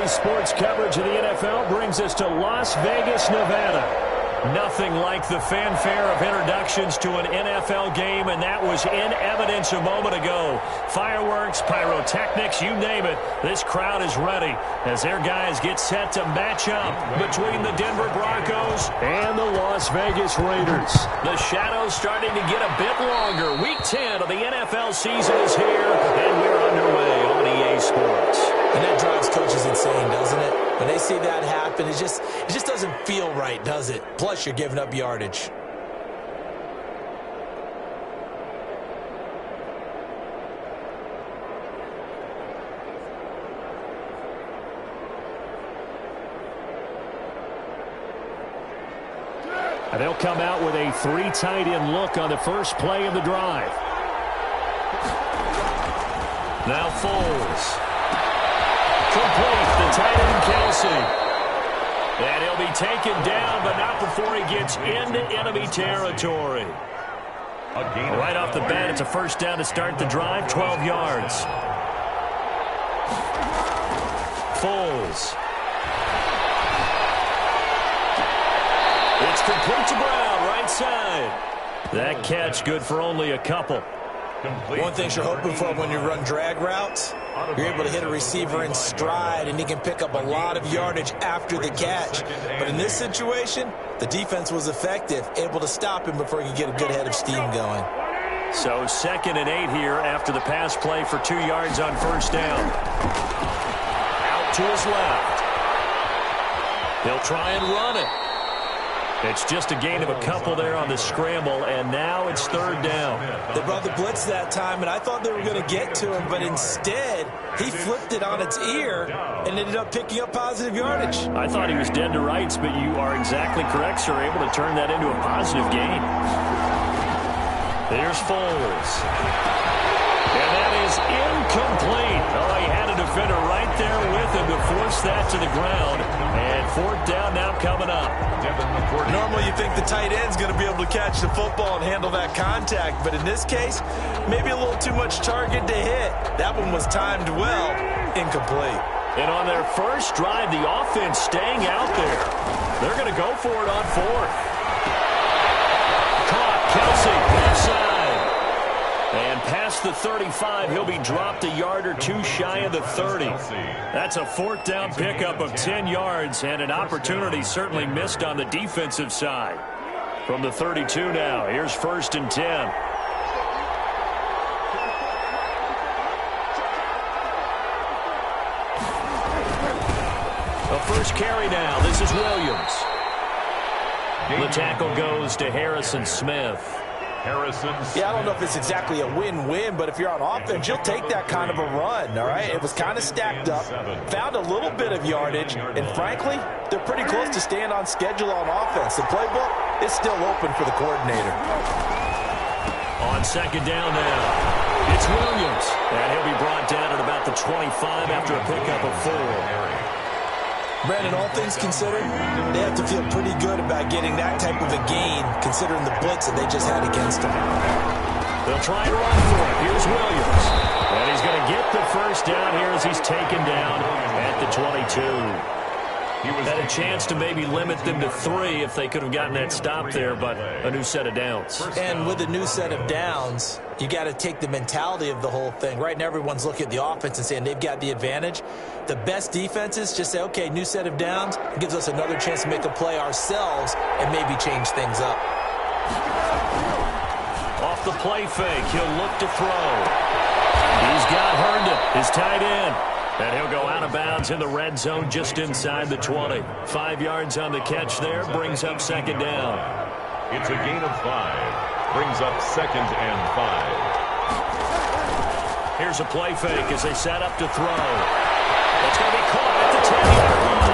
Sports coverage of the NFL brings us to Las Vegas, Nevada. Nothing like the fanfare of introductions to an NFL game, and that was in evidence a moment ago. Fireworks, pyrotechnics, you name it. This crowd is ready as their guys get set to match up between the Denver Broncos and the Las Vegas Raiders. The shadows starting to get a bit longer. Week 10 of the NFL season is here, and we're underway on EA Sports. And that drives coaches insane, doesn't it? When they see that happen, it just doesn't feel right, does it? Plus, you're giving up yardage. And they'll come out with a 3 tight end look on the first play of the drive. Now Foles. Complete, the tight end Kelsey. And he'll be taken down, but not before he gets into enemy territory. Right off the bat, it's a first down to start the drive, 12 yards. Foles. It's complete to Brown, right side. That catch good for only a couple. One thing you're hoping for when you run drag routes, you're able to hit a receiver in stride, and he can pick up a lot of yardage after the catch. But in this situation, the defense was effective, able to stop him before he could get a good head of steam going. So 2nd and 8 here after the pass play for 2 yards on first down. Out to his left. He'll try and run it. It's just a gain of a couple there on the scramble, and now it's 3rd down. They brought the blitz that time, and I thought they were going to get to him, but instead he flipped it on its ear and ended up picking up positive yardage. I thought he was dead to rights, but you are exactly correct, sir, able to turn that into a positive gain. There's Foles. And that is incomplete. Oh, he had a defender right there with him to force that to the ground. And 4th down now coming up. Normally you think the tight end's going to be able to catch the football and handle that contact, but in this case, maybe a little too much target to hit. That one was timed well, incomplete. And on their first drive, the offense staying out there. They're going to go for it on 4th. Caught, Kelsey, left side. And past the 35, he'll be dropped a yard or 2 shy of the 30. That's a 4th down pickup of 10 yards, and an opportunity certainly missed on the defensive side. From the 32 now, here's 1st and 10. The first carry now, this is Williams. The tackle goes to Harrison Smith. Yeah, I don't know if it's exactly a win-win, but if you're on offense, you'll take that kind of a run, all right? It was kind of stacked up, found a little bit of yardage, and frankly, they're pretty close to staying on schedule on offense. The playbook is still open for the coordinator. On 2nd down now, it's Williams, and he'll be brought down at about the 25 after a pickup of 4. Brandon, all things considered, they have to feel pretty good about getting that type of a gain, considering the blitz that they just had against them. They'll try and run for it. Here's Williams. And he's going to get the first down here as he's taken down at the 22. He had a chance to maybe limit them to 3 if they could have gotten that stop there, but a new set of downs. And with a new set of downs, you got to take the mentality of the whole thing. Right now, everyone's looking at the offense and saying they've got the advantage. The best defenses just say, okay, new set of downs. It gives us another chance to make a play ourselves and maybe change things up. Off the play fake, he'll look to throw. He's got Herndon, his tight end. And he'll go out of bounds in the red zone just inside the 20. 5 yards on the catch there, brings up 2nd down. It's a gain of 5. Brings up 2nd and 5. Here's a play fake as they set up to throw. It's going to be caught at the 10-yard line.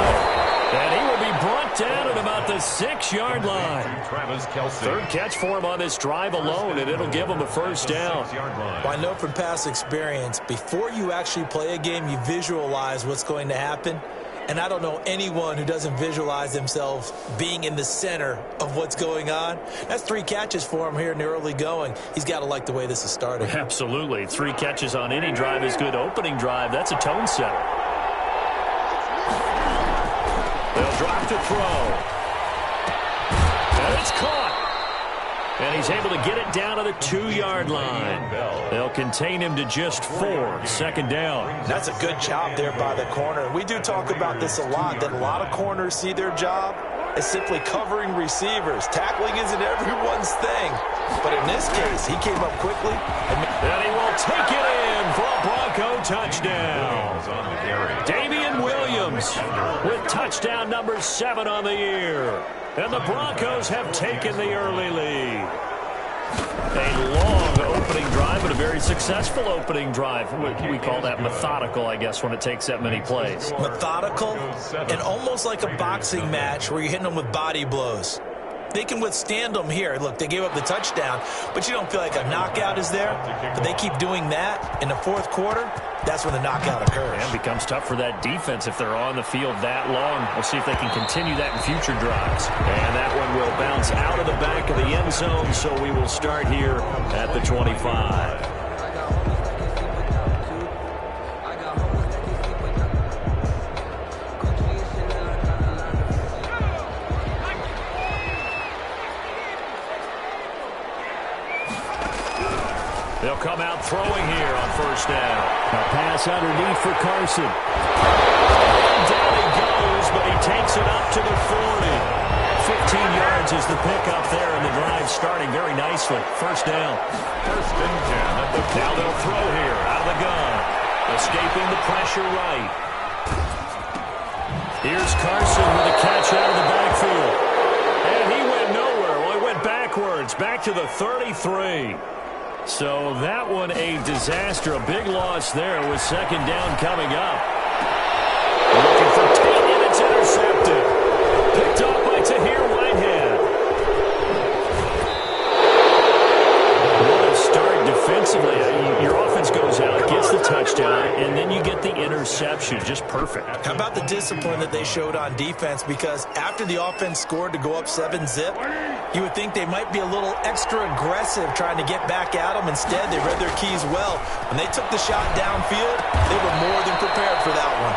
And he will be brought down at about the 6-yard line. Travis Kelsey. 3rd catch for him on this drive alone, and it'll give him a first down. Well, I know from past experience, before you actually play a game, you visualize what's going to happen. And I don't know anyone who doesn't visualize themselves being in the center of what's going on. That's 3 catches for him here in the early going. He's got to like the way this is starting. Absolutely. 3 catches on any drive is good. Opening drive, that's a tone setter. They'll drop to throw. And it's caught. And he's able to get it down to the 2-yard line. They'll contain him to just 4. Second down. That's a good job there by the corner. We do talk about this a lot, that a lot of corners see their job as simply covering receivers. Tackling isn't everyone's thing. But in this case, he came up quickly. And he will take it in for a Bronco touchdown. Damian Williams with touchdown number 7 on the year. And the Broncos have taken the early lead. A long opening drive, but a very successful opening drive. We call that methodical, I guess, when it takes that many plays. Methodical and almost like a boxing match where you're hitting them with body blows. They can withstand them here. Look, they gave up the touchdown, but you don't feel like a knockout is there. But they keep doing that in the fourth quarter. That's when the knockout occurs. And it becomes tough for that defense if they're on the field that long. We'll see if they can continue that in future drives. And that one will bounce out of the back of the end zone, so we will start here at the 25. They'll come out throwing here on first down. A pass underneath for Carson. Down he goes, but he takes it up to the 40. 15 yards is the pickup there, and the drive starting very nicely. First down. First and 10. Now they'll throw here out of the gun. Escaping the pressure right. Here's Carson with a catch out of the backfield. And he went nowhere. Well, he went backwards, back to the 33. So that one a disaster, a big loss there with second down coming up. Looking for 10, and it's intercepted. Picked off by Tahir Whitehead. What a start defensively. Your offense goes out, gets the touchdown, and then you get the interception. Just perfect. How about the discipline that they showed on defense? Because after the offense scored to go up 7-zip, you would think they might be a little extra aggressive trying to get back at them. Instead, they read their keys well. When they took the shot downfield, they were more than prepared for that one.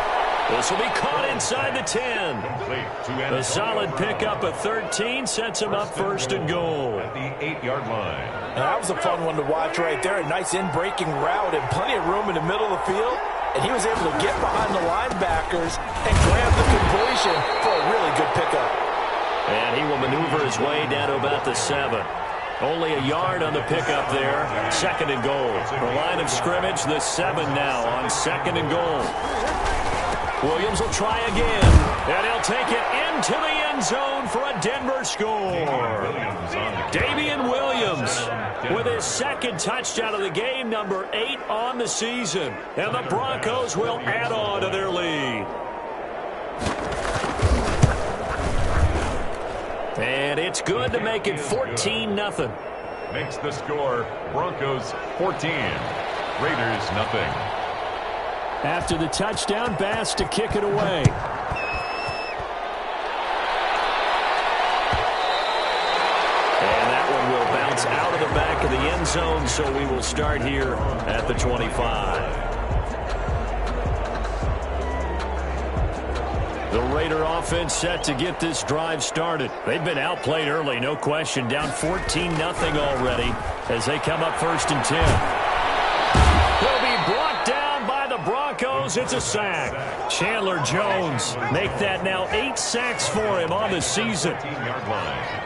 This will be caught inside the 10. A solid pickup of 13 sets him up first and goal. At the 8-yard line. And that was a fun one to watch right there. A nice in-breaking route and plenty of room in the middle of the field. And he was able to get behind the linebackers and grab the completion for a really good pickup. And he will maneuver his way down to about the 7. Only a yard on the pickup there. Second and goal. The line of scrimmage, the 7 now on second and goal. Williams will try again. And he'll take it into the end zone for a Denver score. Damian Williams with his second touchdown of the game, number 8 on the season. And the Broncos will add on to their lead. And it's good to make it 14-0. Makes the score Broncos 14, Raiders nothing. After the touchdown, Bass to kick it away. And that one will bounce out of the back of the end zone, so we will start here at the 25. The Raider offense set to get this drive started. They've been outplayed early, no question. Down 14-0 already as they come up first and 10. They'll be brought down by the Broncos. It's a sack. Chandler Jones make that now 8 sacks for him on the season. 15-yard line.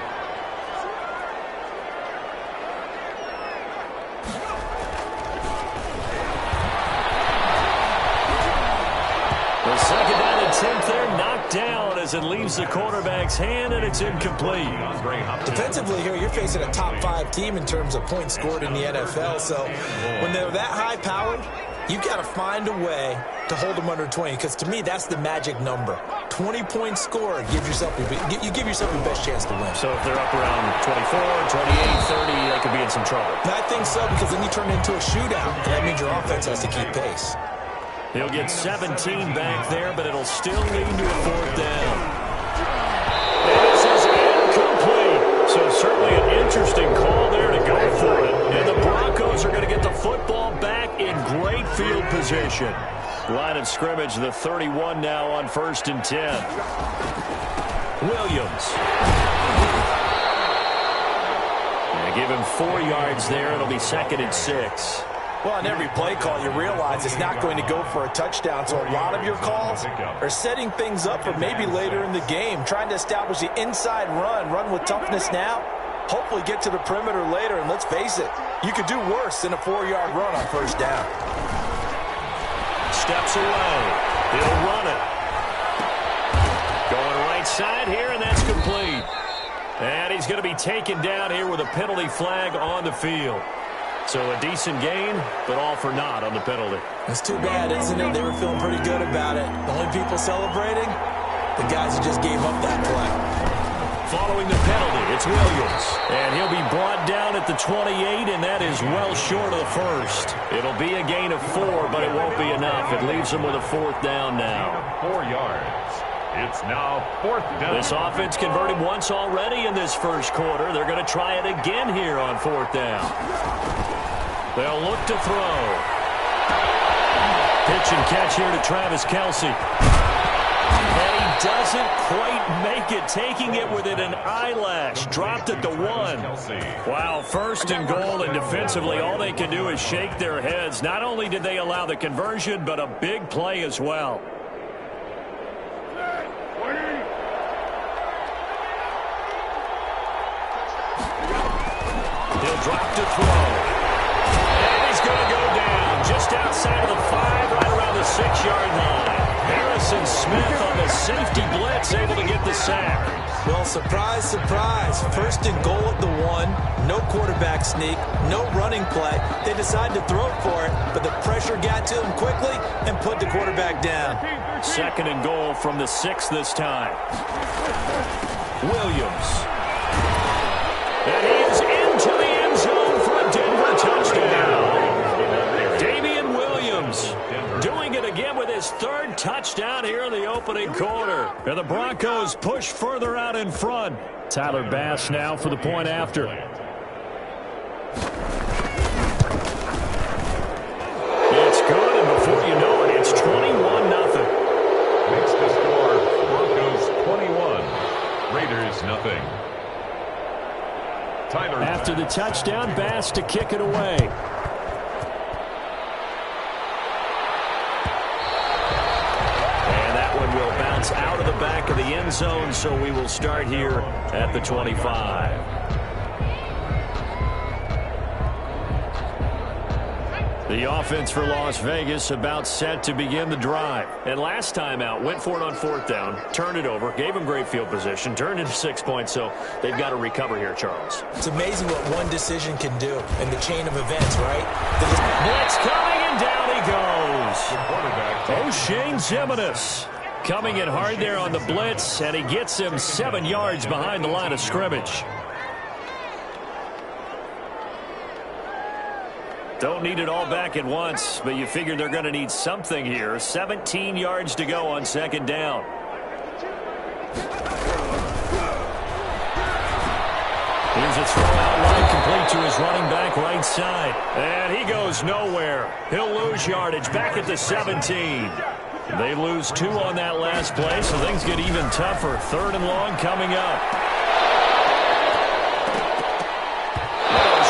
The second down and 10th there, knocked down as it leaves the quarterback's hand, and it's incomplete. Defensively here, you're facing a top 5 team in terms of points scored in the NFL. So when they're that high-powered, you've got to find a way to hold them under 20. Because to me, that's the magic number. 20 points scored, you give yourself your best chance to win. So if they're up around 24, 28, 30, they could be in some trouble. And I think so, because then you turn it into a shootout. And that means your offense has to keep pace. He'll get 17 back there, but it'll still lead to a fourth down. And this is incomplete. So certainly an interesting call there to go for it. And the Broncos are going to get the football back in great field position. Line of scrimmage, the 31 now on 1st and 10. Williams. They give him 4 yards there. It'll be 2nd and 6. Well, on every play call, you realize it's not going to go for a touchdown, so a lot of your calls are setting things up for maybe later in the game, trying to establish the inside run with toughness now, hopefully get to the perimeter later, and let's face it, you could do worse than a 4-yard run on 1st down. Steps away. He'll run it. Going right side here, and that's complete. And he's going to be taken down here with a penalty flag on the field. So a decent gain, but all for naught on the penalty. It's too bad, isn't it? They were feeling pretty good about it. The only people celebrating, the guys who just gave up that play. Following the penalty, it's Williams. And he'll be brought down at the 28, and that is well short of the first. It'll be a gain of 4, but it won't be enough. It leaves him with a 4th down now. 4 yards. It's now 4th down. This offense converted once already in this first quarter. They're going to try it again here on 4th down. They'll look to throw. Pitch and catch here to Travis Kelce. And he doesn't quite make it, taking it within an eyelash. Dropped at the 1. Wow, 1st and goal, and defensively all they can do is shake their heads. Not only did they allow the conversion, but a big play as well. He'll drop to throw. And he's going to go down just outside of the 5, right around the 6-yard line. Harrison Smith on the safety blitz, able to get the sack. Well, surprise, surprise. 1st and goal at the 1. No quarterback sneak, no running play. They decided to throw for it, but the pressure got to them quickly and put the quarterback down. 2nd and goal from the 6 this time. Williams. And he is into the end zone for a Denver touchdown. Damian Williams doing it again with his 3rd touchdown here in the opening quarter. And the Broncos push further out in front. Tyler Bass now for the point after. It's good, and before you know it, it's 21-0. Makes the score Broncos 21, Raiders nothing. Tyler. After the touchdown, Bass to kick it away. And that one will bounce out of the back of the end zone, so we will start here at the 25. The offense for Las Vegas about set to begin the drive. And last time out, went for it on 4th down, turned it over, gave them great field position, turned into 6 points, so they've got to recover here, Charles. It's amazing what one decision can do in the chain of events, right? Blitz coming, and down he goes. O'Shane Ximines coming in hard there on the blitz, and he gets him 7 yards behind the line of scrimmage. Don't need it all back at once, but you figure they're going to need something here. 17 yards to go on 2nd down. Here's a throw out line complete to his running back right side. And he goes nowhere. He'll lose yardage back at the 17. They lose 2 on that last play, so things get even tougher. 3rd and long coming up.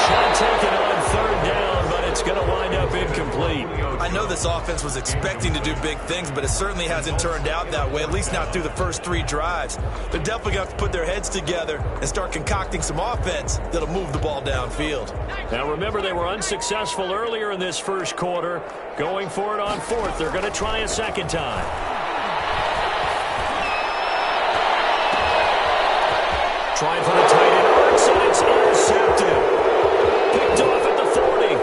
Shot taken on 3rd down, but it's going to wind up incomplete. I know this offense was expecting to do big things, but it certainly hasn't turned out that way, at least not through the first 3 drives. They're definitely going to have to put their heads together and start concocting some offense that'll move the ball downfield. Now remember, they were unsuccessful earlier in this first quarter. Going for it on 4th. They're going to try a 2nd time. Trying for the tight end. And it's intercepted. Picked off at the 40.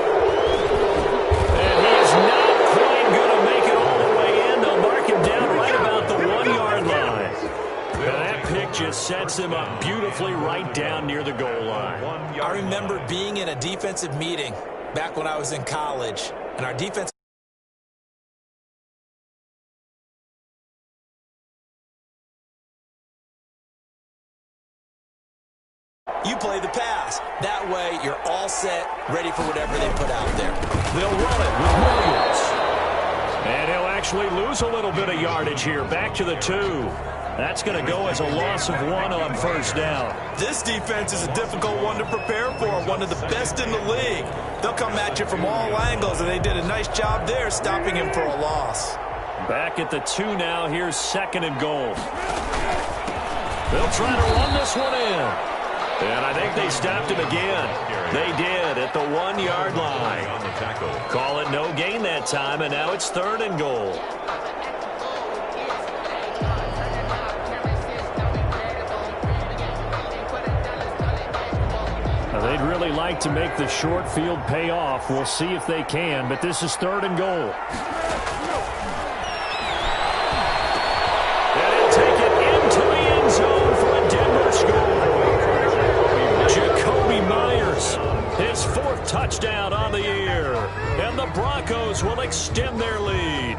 And he is not quite going to make it all the way in. They'll mark him down right about the 1-yard line. And that pick just sets him up beautifully right down near the goal line. I remember being in a defensive meeting back when I was in college, and our defense. You play the pass. That way, you're all set, ready for whatever they put out there. They'll run it with Williams. And he'll actually lose a little bit of yardage here. Back to the 2. That's going to go as a loss of 1 on first down. This defense is a difficult one to prepare for, one of the best in the league. They'll come at you from all angles, and they did a nice job there stopping him for a loss. Back at the 2 now. Here's 2nd and goal. They'll try to run this one in. And I think they stopped him again. They did at the 1-yard line. Call it no gain that time, and now it's 3rd and goal. Now they'd really like to make the short field pay off. We'll see if they can, but this is 3rd and goal. And he'll take it into the end zone for a Denver score. Jacoby Myers, his 4th touchdown on the year. And the Broncos will extend their lead.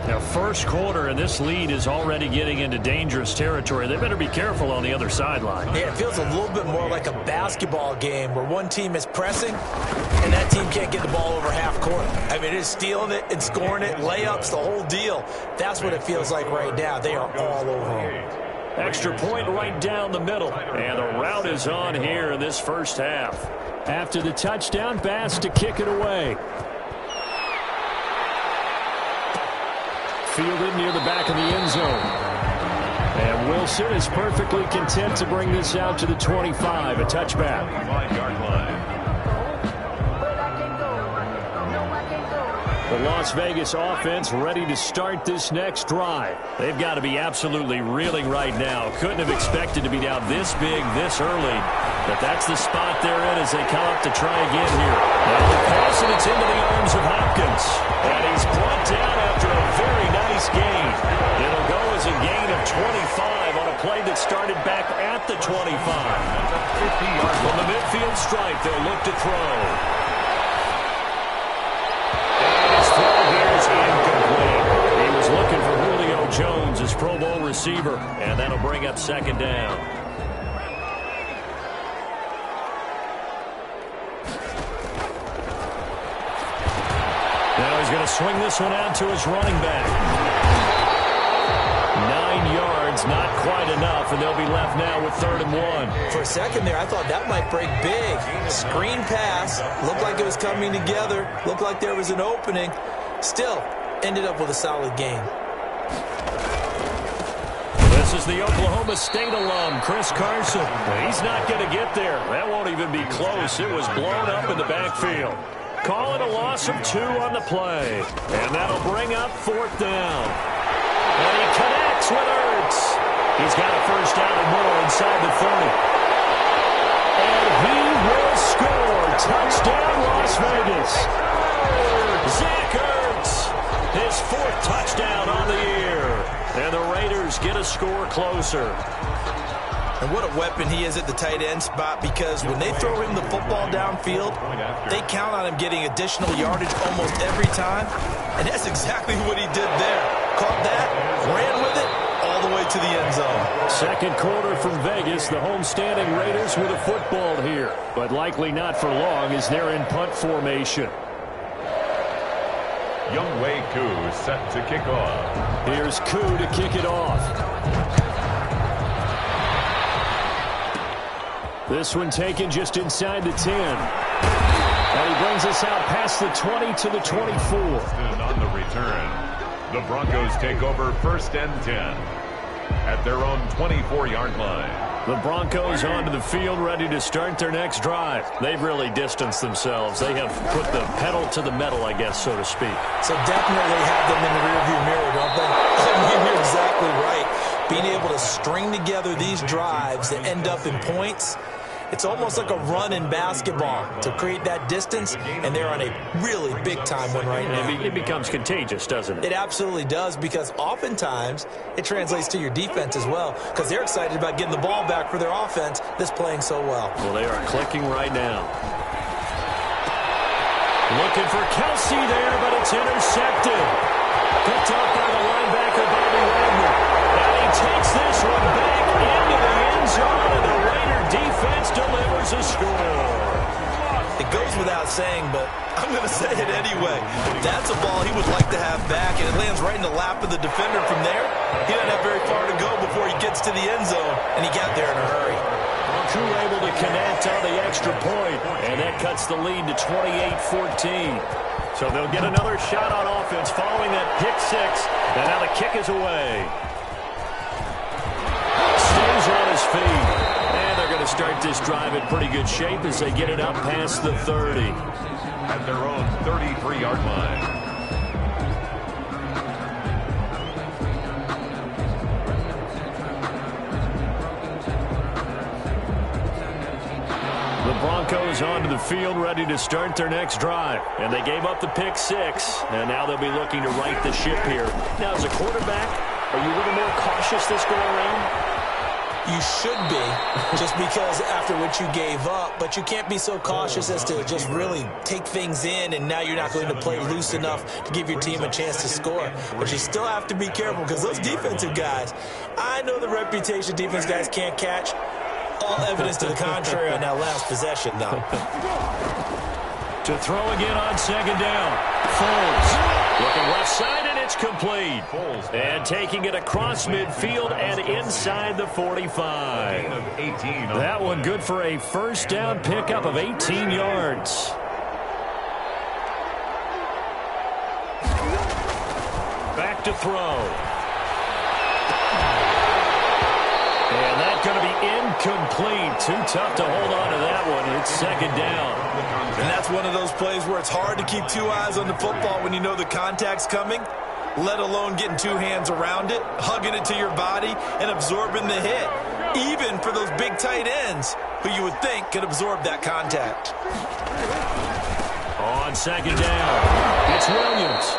Now, first quarter, and this lead is already getting into dangerous territory. They better be careful on the other sideline. Yeah, it feels a little bit more like a basketball game where one team is pressing and that team can't get the ball over half court. I mean, it is stealing it and scoring it, layups, the whole deal. That's what it feels like right now. They are all over them. Extra point right down the middle. And the route is on here in this first half. After the touchdown, Bass to kick it away. Fielded near the back of the end zone. And Wilson is perfectly content to bring this out to the 25, a touchback. 5-yard line. The Las Vegas offense ready to start this next drive. They've got to be absolutely reeling right now. Couldn't have expected to be down this big, this early. But that's the spot they're in as they come up to try again here. Now the pass, and it's into the arms of Hopkins. And he's brought down after a very nice gain. It'll go as a gain of 25 on a play that started back at the 25. From the midfield stripe, they'll look to throw. He was looking for Julio Jones, his Pro Bowl receiver, and that'll bring up 2nd down. Now he's going to swing this one out to his running back. 9 yards, not quite enough, and they'll be left now with 3rd and 1. For a second there, I thought that might break big. Screen pass, looked like it was coming together, looked like there was an opening. Still, ended up with a solid game. This is the Oklahoma State alum, Chris Carson. He's not going to get there. That won't even be close. It was blown up in the backfield. Call it a loss of 2 on the play. And that'll bring up 4th down. And he connects with Ertz. He's got a first down and more inside the 30. And he will score. Touchdown, Las Vegas. Zach Ertz, his 4th touchdown on the year. And the Raiders get a score closer. And what a weapon he is at the tight end spot, because when they throw him the football downfield, they count on him getting additional yardage almost every time. And that's exactly what he did there. Caught that, ran with it, all the way to the end zone. Second quarter from Vegas. The homestanding Raiders with a football here. But likely not for long as they're in punt formation. Younghoe Koo set to kick off. Here's Koo to kick it off. This one taken just inside the 10. And he brings us out past the 20 to the 24. And on the return, the Broncos take over 1st and 10 at their own 24-yard line. The Broncos onto the field, ready to start their next drive. They've really distanced themselves. They have put the pedal to the metal, I guess, so to speak. So definitely have them in the rearview mirror, don't they? I mean, you're exactly right. Being able to string together these drives that end up in points, it's almost like a run in basketball to create that distance, and they're on a really big-time one right now. It becomes contagious, doesn't it? It absolutely does, because oftentimes it translates to your defense as well, because they're excited about getting the ball back for their offense that's playing so well. Well, they are clicking right now. Looking for Kelsey there, but it's intercepted. Picked up by the linebacker, Bobby Wagner. And he takes this one back into the end zone, and the Raider defense delivers a score. The It goes without saying, but I'm going to say it anyway. That's a ball he would like to have back, and it lands right in the lap of the defender from there. He doesn't have very far to go before he gets to the end zone, and he got there in a hurry. Crew able to connect on the extra point, and that cuts the lead to 28-14. So they'll get another shot on offense following that pick six, and now the kick is away. Stays on his feet, and they're going to start this drive in pretty good shape as they get it up past the 30. At their own 33-yard line. The Broncos onto the field ready to start their next drive. And they gave up the pick six, and now they'll be looking to right the ship here. Now, as a quarterback, are you a little more cautious this go around? You should be, just because after what you gave up, but you can't be so cautious as to just really take things in, and now you're not going to play loose enough to give your team a chance to score. But you still have to be careful, because those defensive guys, I know the reputation defense guys can't catch. All evidence to the contrary on that last possession, though. To throw again on second down. Foles looking left side, and it's complete. And taking it across midfield and inside the 45. That one good for a first down pickup of 18 yards. Back to throw. And that's going to be incomplete. Too tough to hold on to that one. It's second down. And that's one of those plays where it's hard to keep two eyes on the football when you know the contact's coming, let alone getting two hands around it, hugging it to your body, and absorbing the hit. Even for those big tight ends who you would think could absorb that contact. On second down, it's Williams.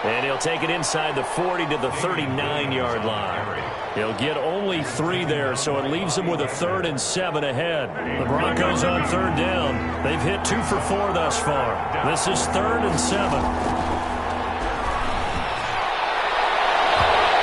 And he'll take it inside the 40 to the 39-yard line. He'll get only 3 there, so it leaves him with a 3rd and 7 ahead. The Broncos on third down. They've hit 2 for 4 thus far. This is 3rd and 7.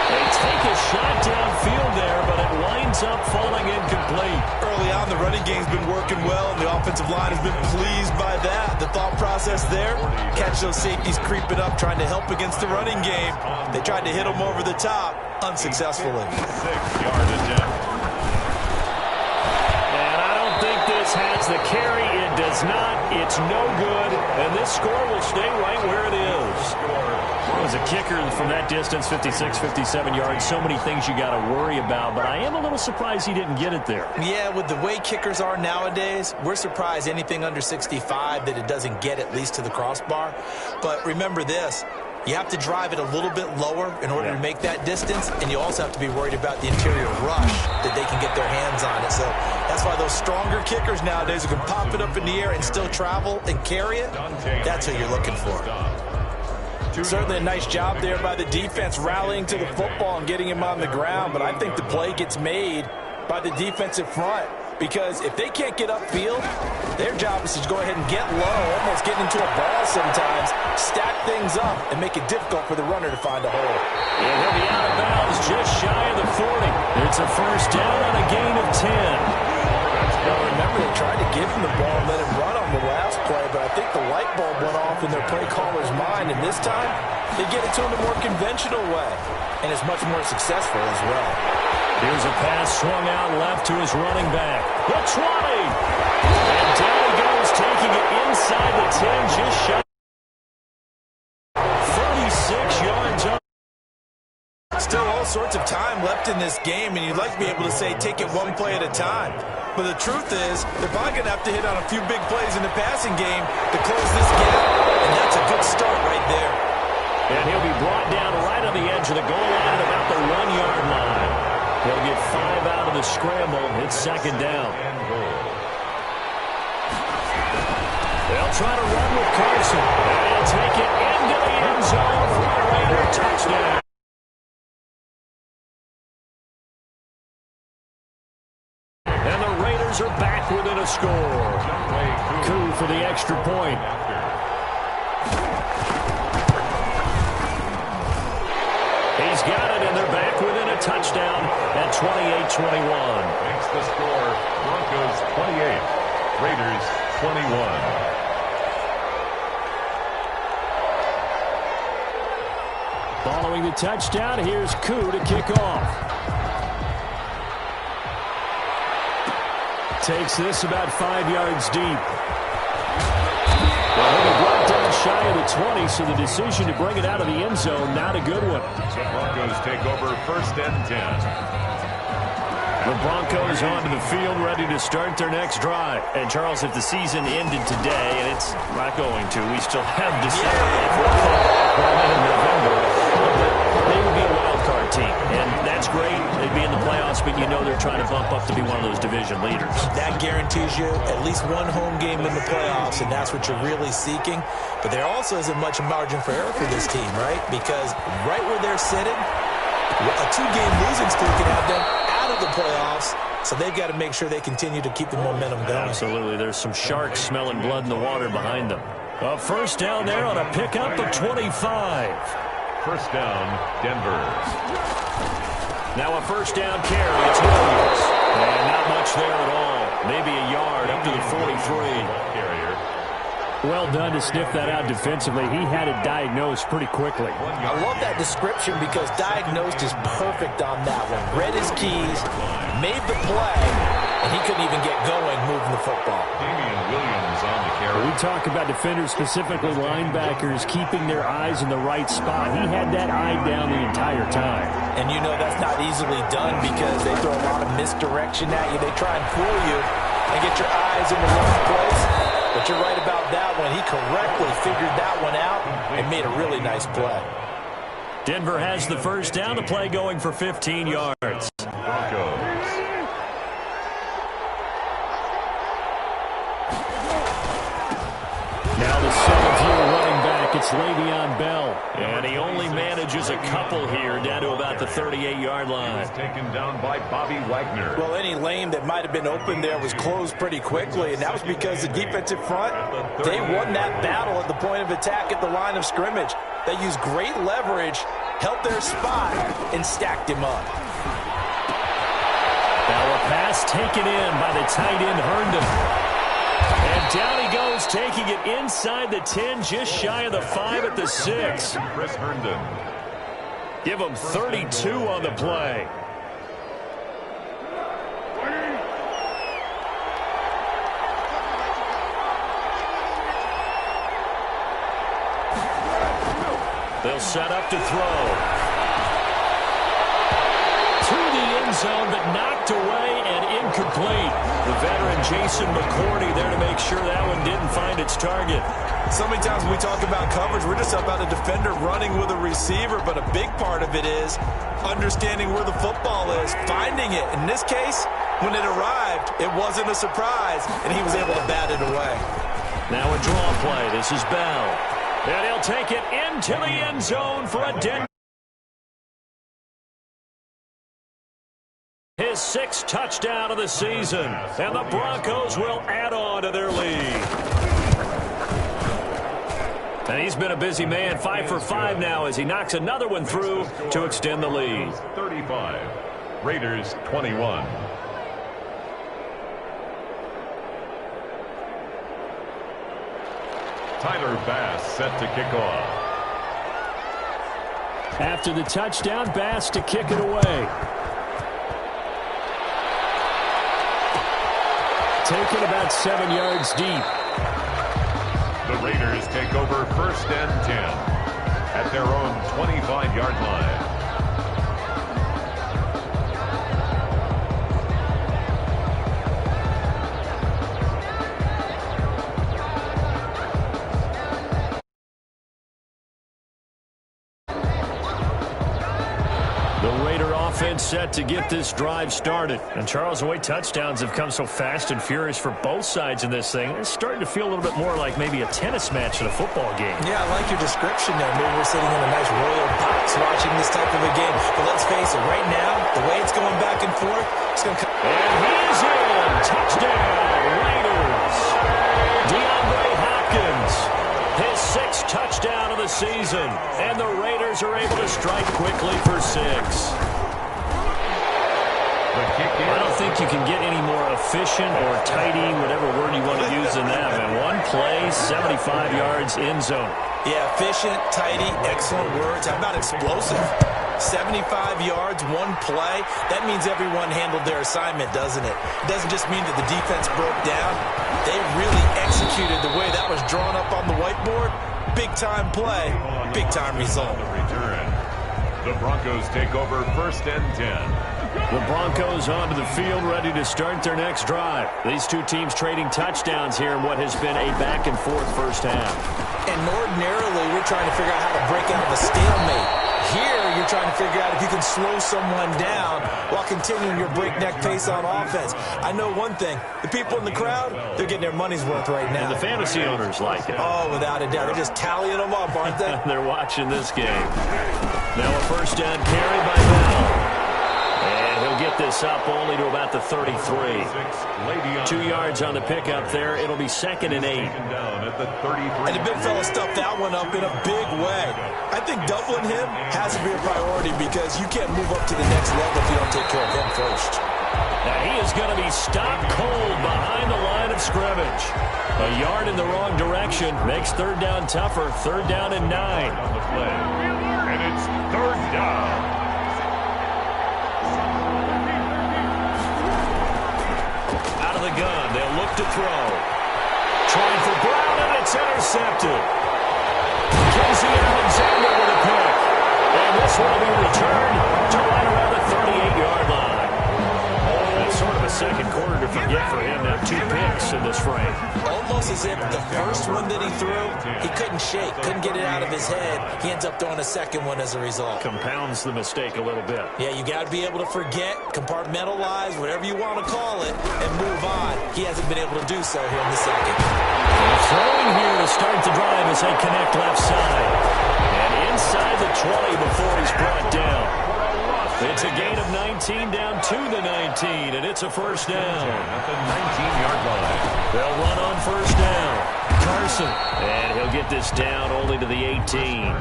They take a shot downfield there, but it winds up falling incomplete. Early on, the running game's been working well, and the offensive line has been pleased by that. The thought process there, catch those safeties creeping up, trying to help against the running game. They tried to hit them over the top, unsuccessfully. 6-yard attempt. And I don't think this has the carry. It does not. It's no good. And this score will stay right where it is. As a kicker from that distance, 56, 57 yards, so many things you got to worry about, but I am a little surprised he didn't get it there. Yeah, with the way kickers are nowadays, we're surprised anything under 65 that it doesn't get at least to the crossbar. But remember this, you have to drive it a little bit lower in order to make that distance, and you also have to be worried about the interior rush that they can get their hands on it. So that's why those stronger kickers nowadays who can pop it up in the air and still travel and carry it, that's who you're looking for. Certainly a nice job there by the defense rallying to the football and getting him on the ground, but I think the play gets made by the defensive front, because if they can't get upfield, their job is to go ahead and get low, almost get into a ball sometimes, stack things up, and make it difficult for the runner to find a hole. And he'll be out of bounds just shy of the 40. It's a first down on a gain of 10. Now remember, they tried to give him the ball and let him run on the last play, but I think the light bulb went off in their play caller's mind, and this time they get it to him the more conventional way, and it's much more successful as well. Here's a pass swung out left to his running back. The 20! And down he goes, taking it inside the 10, just shy. 36 yards up. Still all sorts of time left in this game, and you'd like to be able to say take it one play at a time. But the truth is, they're probably going to have to hit on a few big plays in the passing game to close this gap, and that's a good start right there. And he'll be brought down right on the edge of the goal line at about the 1-yard line. He'll get 5 out of the scramble. It's second down. They'll try to run with Carson. And he'll take it into the end zone for a Raider touchdown. And the Raiders are back within a score. Coup for the extra point. He's got it, and they're back within a touchdown at 28-21. Makes the score Broncos 28, Raiders 21. Following the touchdown, here's Koo to kick off. Takes this about 5 yards deep. Well, he'll be brought down shy of the 20, so the decision to bring it out of the end zone, not a good one. The Broncos take over 1st and 10. The Broncos onto the field, ready to start their next drive. And, Charles, if the season ended today, and it's not going to, we still have December in November, they would be a wild card team. And that's great. They'd be in the playoffs, but you know they're trying to bump up to be one of those division leaders. That guarantees you at least one home game in the playoffs, and that's what you're really seeking. But there also isn't much margin for error for this team, right? Because right where they're sitting, a 2-game losing streak can have them out of the playoffs, so they've got to make sure they continue to keep the momentum going. Absolutely. There's some sharks smelling blood in the water behind them. A first down there on a pickup of 25. First down, Denver. Now a first down carry. It's Williams. And not much there at all. Maybe a yard up to the 43. Carrier. Well done to sniff that out defensively. He had it diagnosed pretty quickly. I love that description because diagnosed is perfect on that one. Read his keys, made the play, and he couldn't even get going moving the football. Damian Williams on the carry. We talk about defenders, specifically linebackers, keeping their eyes in the right spot. He had that eye down the entire time. And you know that's not easily done because they throw a lot of misdirection at you. They try and fool you and get your eyes in the wrong place. But you're right about that one. He correctly figured that one out and made a really nice play. Denver has the first down. The play going for 15 yards. Broncos. Now the 7th-year running back, it's Le'Veon Bell. And he only manages a couple here down to about the 38-yard line. He's taken down by Bobby Wagner. Well, any lane that might have been open there was closed pretty quickly, and that was because the defensive front, they won that battle at the point of attack at the line of scrimmage. They used great leverage, held their spot, and stacked him up. Now a pass taken in by the tight end Herndon. And down he goes, taking it inside the 10, just shy of the 5 at the 6. Chris Herndon. Give him 32 on the play. They'll set up to throw. To the end zone, but knocked away and incomplete. The veteran Jason McCourty there to make sure that one didn't find its target. So many times when we talk about coverage, we're just about a defender running with a receiver, but a big part of it is understanding where the football is, finding it. In this case, when it arrived, it wasn't a surprise, and he was able to bat it away. Now a draw play. This is Bell. And he'll take it into the end zone for a Denver. His 6th touchdown of the season. And the Broncos will add on to their lead. And he's been a busy man, 5 for 5 now as he knocks another one through to extend the lead. 35. Raiders 21. Tyler Bass set to kick off. After the touchdown, Bass to kick it away. Taken about 7 yards deep. The Raiders take over 1st and 10 at their own 25-yard line. Offense set to get this drive started. And Charles, the way touchdowns have come so fast and furious for both sides in this thing, it's starting to feel a little bit more like maybe a tennis match at a football game. Yeah, I like your description there. Maybe we're sitting in a nice royal box watching this type of a game. But let's face it, right now, the way it's going back and forth, it's going to come. And he's in. Touchdown, Raiders. DeAndre Hopkins. His 6th touchdown of the season. And the Raiders are able to strike quickly for 6. I don't think you can get any more efficient or tidy, whatever word you want to use in that, man. One play, 75 yards, end zone. Yeah, efficient, tidy, excellent words. How about explosive? 75 yards, one play. That means everyone handled their assignment, doesn't it? It doesn't just mean that the defense broke down. They really executed the way that was drawn up on the whiteboard. Big-time play, big-time result. The Broncos take over 1st and 10. The Broncos onto the field, ready to start their next drive. These two teams trading touchdowns here in what has been a back-and-forth first half. And ordinarily, we're trying to figure out how to break out of a stalemate. Here, you're trying to figure out if you can slow someone down while continuing your breakneck pace on offense. I know one thing. The people in the crowd, they're getting their money's worth right now. And the fantasy owners like it. Oh, without a doubt. They're just tallying them up, aren't they? They're watching this game. Now a first down carry by Bell. And he'll get this up only to about the 33. 2 yards on the pickup there. It'll be 2nd and 8. And the big fella stuffed that one up in a big way. I think doubling him has to be a priority because you can't move up to the next level if you don't take care of him first. Now he is going to be stopped cold behind the line of scrimmage. A yard in the wrong direction makes 3rd down tougher. 3rd down and 9. And it's 3rd down. Out of the gun, they'll look to throw. Trying for Brown, and it's intercepted. Casey Alexander with a pick. And this will be returned to right around the 38-yard line. That's sort of a second quarter to forget for him. Now 2 picks in this frame. Almost as if the first one that he threw, he couldn't shake, couldn't get it out of his head. He ends up throwing a second one as a result. Compounds the mistake a little bit. Yeah, you got to be able to forget, compartmentalize, whatever you want to call it, and move on. He hasn't been able to do so here in the second. Throwing here to start the drive as they connect left side. And inside the 20 before he's brought down. It's a gain of 19 down to the 19, and it's a first down. At the 19-yard line. They'll run on first down. Carson. And he'll get this down only to the 18.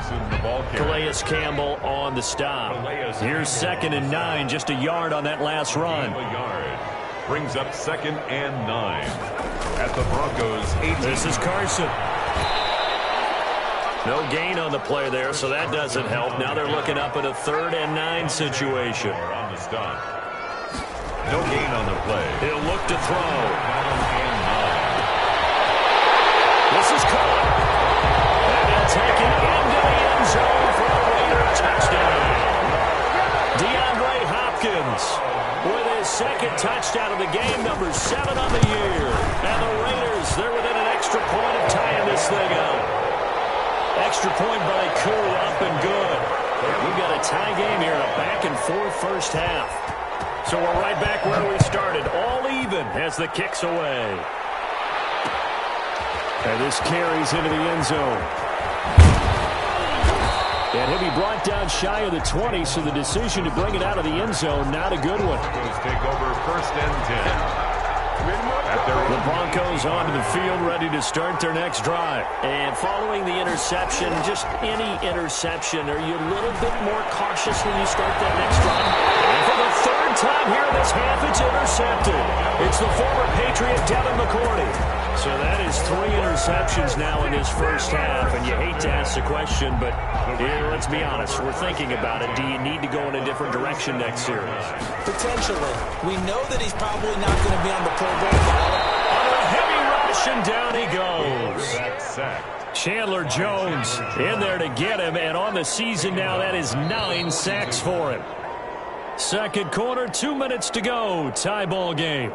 Calais Campbell on the stop. Here's 2nd and 9, just a yard on that last run. Brings up 2nd and 9. At the Broncos 18. This is Carson. No gain on the play there, so that doesn't help. Now they're looking up at a 3rd and 9 situation. On the stop. No gain on the play. He'll look to throw. Down and 9. This is caught. And they'll take it into the end zone for a Raider touchdown. DeAndre Hopkins with his 2nd touchdown of the game, number 7 on the year. And the Raiders, they're within an extra point of tying this thing up. Extra point by Koo, up and good. We've got a tie game here, a back-and-forth first half. So we're right back where we started, all even as the kick's away. And this carries into the end zone. And he'll be brought down shy of the 20, so the decision to bring it out of the end zone, not a good one. Broncos take over 1st and 10. The Broncos onto the field, ready to start their next drive. And following the interception, just any interception, are you a little bit more cautious when you start that next drive? And for the 3rd time here in this half, it's intercepted. It's the former Patriot Devin McCourty. So that is 3 interceptions now in his first half, and you hate to ask the question, but here, let's be honest, we're thinking about it. Do you need to go in a different direction next series? Potentially. We know that he's probably not going to be on the Pro Bowl ballot. On a heavy rush, and down he goes. Chandler Jones in there to get him, and on the season now, that is 9 sacks for him. Second quarter, 2 minutes to go. Tie ball game.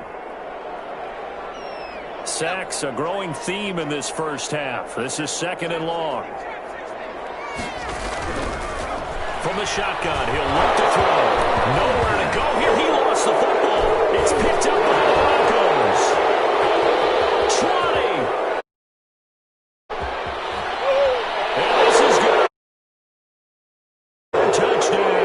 Sacks, a growing theme in this first half. This is 2nd and long. From the shotgun, he'll look to throw. Nowhere to go here. He lost the football. It's picked up by the Broncos. 20. And this is good. Touchdown.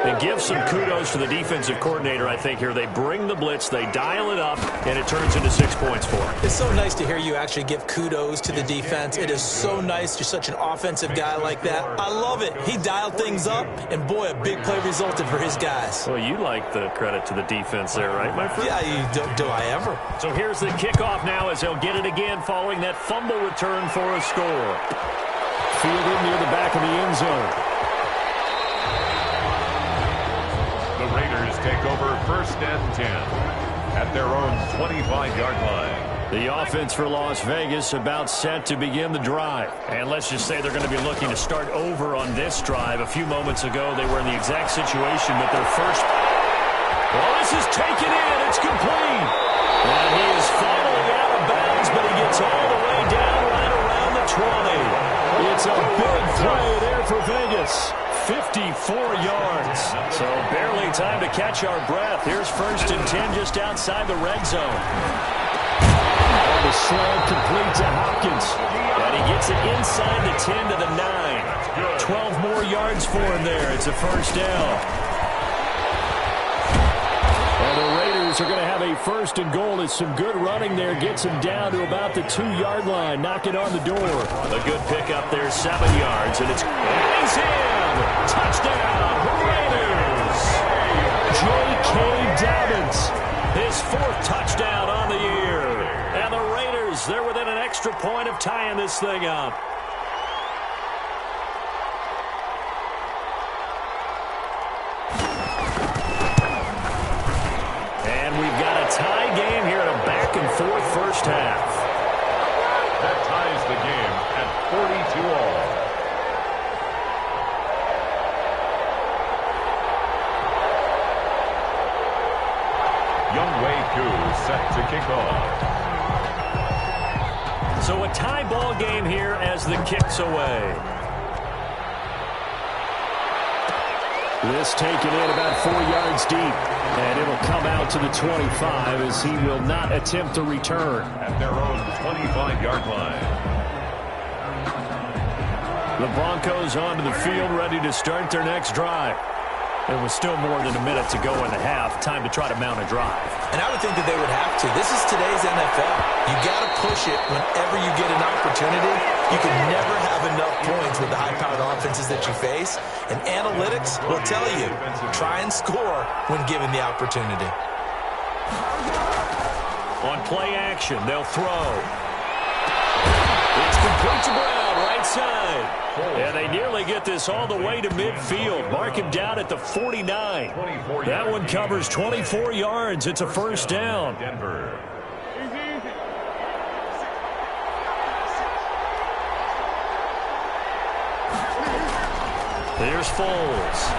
And give some kudos to the defensive coordinator, I think, here. They bring the blitz, they dial it up, and it turns into 6 points for them. It's so nice to hear you actually give kudos to the defense. It is so nice. You're such an offensive guy like that. I love it. He dialed things up, and boy, a big play resulted for his guys. Well, you like the credit to the defense there, right, my friend? Yeah, do I ever? So here's the kickoff now as they'll get it again following that fumble return for a score. Fielded near the back of the end zone. The Raiders take over 1st and 10 at their own 25-yard line. The offense for Las Vegas about set to begin the drive. And let's just say they're going to be looking to start over on this drive. A few moments ago, they were in the exact situation, but their first... Well, this is taken in. It's complete. And he is finally out of bounds, but he gets all the way down right around the 20. It's a big play there for Vegas. 54 yards. So barely time to catch our breath. Here's 1st and 10 just outside the red zone. And the slant complete to Hopkins. And he gets it inside the 10 to the 9. 12 more yards for him there. It's a 1st down. And the Raiders are going to have a 1st and goal as some good running there gets him down to about the 2-yard line, knocking on the door. A good pickup there, 7 yards, and he's in. Touchdown, Raiders. J.K. Dobbins, his 4th touchdown on the year. And the Raiders, they're within an extra point of tying this thing up. We've got a tie game here in a back-and-forth first half. That ties the game at 42-all. Younghoe Koo set to kick off. So a tie ball game here as the kick's away. This taken in about 4 yards deep. And it'll come out to the 25 as he will not attempt to return. At their own 25-yard line. The Broncos onto the field ready to start their next drive. There was still more than a minute to go in the half. Time to try to mount a drive. And I would think that they would have to. This is today's NFL. You got to push it whenever you get an opportunity. You can never have enough points with the high-powered offenses that you face. And analytics will tell you, try and score when given the opportunity. On play action, they'll throw. It's complete to Brown, right side. And they nearly get this all the way to midfield. Mark him down at the 49. That one covers 24 yards. It's a 1st down. Denver. There's Foles.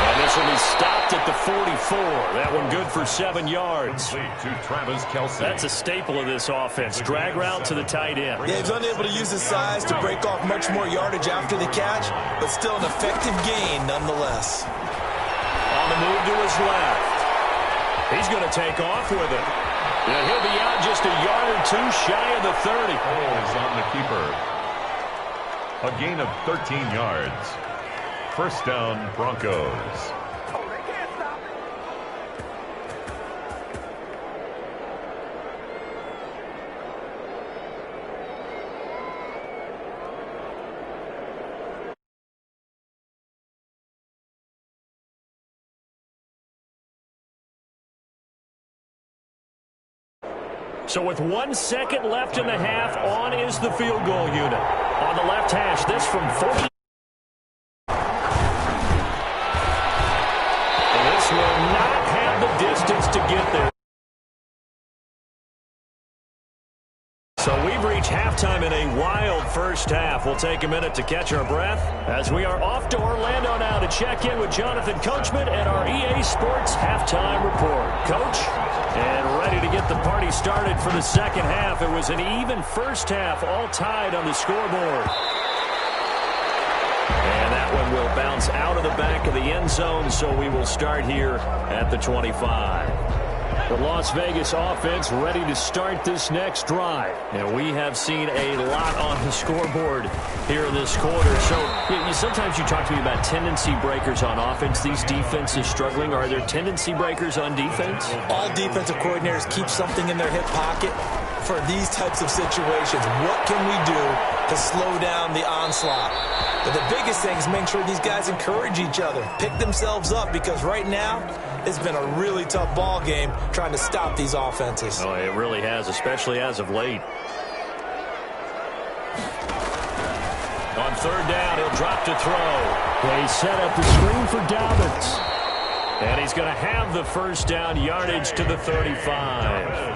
And this will be stopped at the 44. That one good for 7 yards. To Travis Kelce. That's a staple of this offense. Drag route to the tight end. Yeah, he's unable to use his size to break off much more yardage after the catch, but still an effective gain nonetheless. On the move to his left. He's going to take off with it. And he'll be out just a yard or two shy of the 30. Foles on the keeper. A gain of 13 yards. 1st down, Broncos. So with 1 second left in the half, on is the field goal unit. On the left hash, this from 40. And this will not have the distance to get there. So we've reached halftime in a wild first half. We'll take a minute to catch our breath as we are off to Orlando now to check in with Jonathan Coachman and our EA Sports halftime report. Coach, and ready to get the party started for the second half. It was an even first half, all tied on the scoreboard. And that one will bounce out of the back of the end zone, so we will start here at the 25. The Las Vegas offense ready to start this next drive. And we have seen a lot on the scoreboard here in this quarter. So sometimes you talk to me about tendency breakers on offense. These defenses struggling. Are there tendency breakers on defense? All defensive coordinators keep something in their hip pocket for these types of situations. What can we do to slow down the onslaught? But the biggest thing is make sure these guys encourage each other, pick themselves up, because right now it's been a really tough ball game trying to stop these offenses. Oh, it really has, especially as of late. On third down, he'll drop to throw. They set up the screen for Dobbins. And he's going to have the first down yardage to the 35.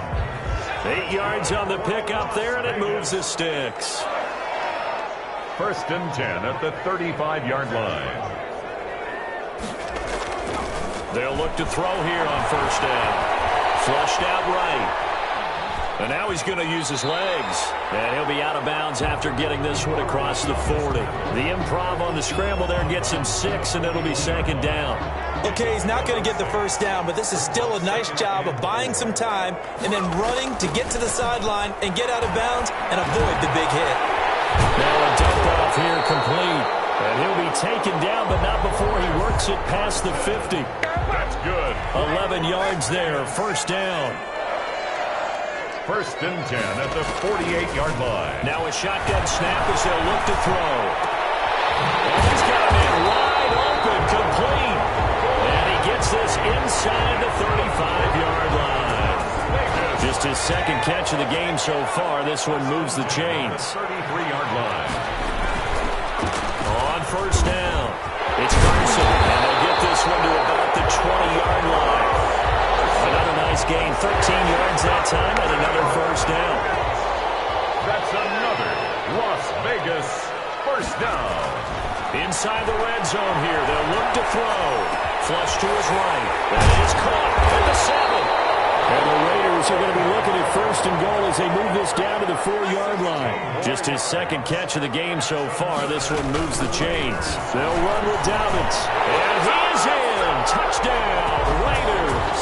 8 yards on the pickup there, and it moves the sticks. First and 10 at the 35-yard line. They'll look to throw here on first down. Flushed out right. And now he's going to use his legs. And he'll be out of bounds after getting this one across the 40. The improv on the scramble there gets him 6, and it'll be second down. Okay, he's not going to get the first down, but this is still a nice job of buying some time and then running to get to the sideline and get out of bounds and avoid the big hit. Now a dump off here complete. And he'll be taken down, but not before he works it past the 50. That's good. 11 yards there, first down. First and 10 at the 48-yard line. Now a shotgun snap as they'll look to throw. And he's got him in wide open, complete. And he gets this inside the 35-yard line. Just his second catch of the game so far. This one moves the chains. 33-yard line. On first down, it's Carson, and they'll get this one to about the 20-yard line. Another nice gain, 13 yards that time, and another first down. That's another Las Vegas first down. Inside the red zone here, they'll look to throw. Flush to his right, and it is caught at the 7. And the Raiders are going to be looking at first and goal as they move this down to the 4-yard line. Just his second catch of the game so far. This one moves the chains. They'll run with Dobbins. And he is in. Touchdown, Raiders.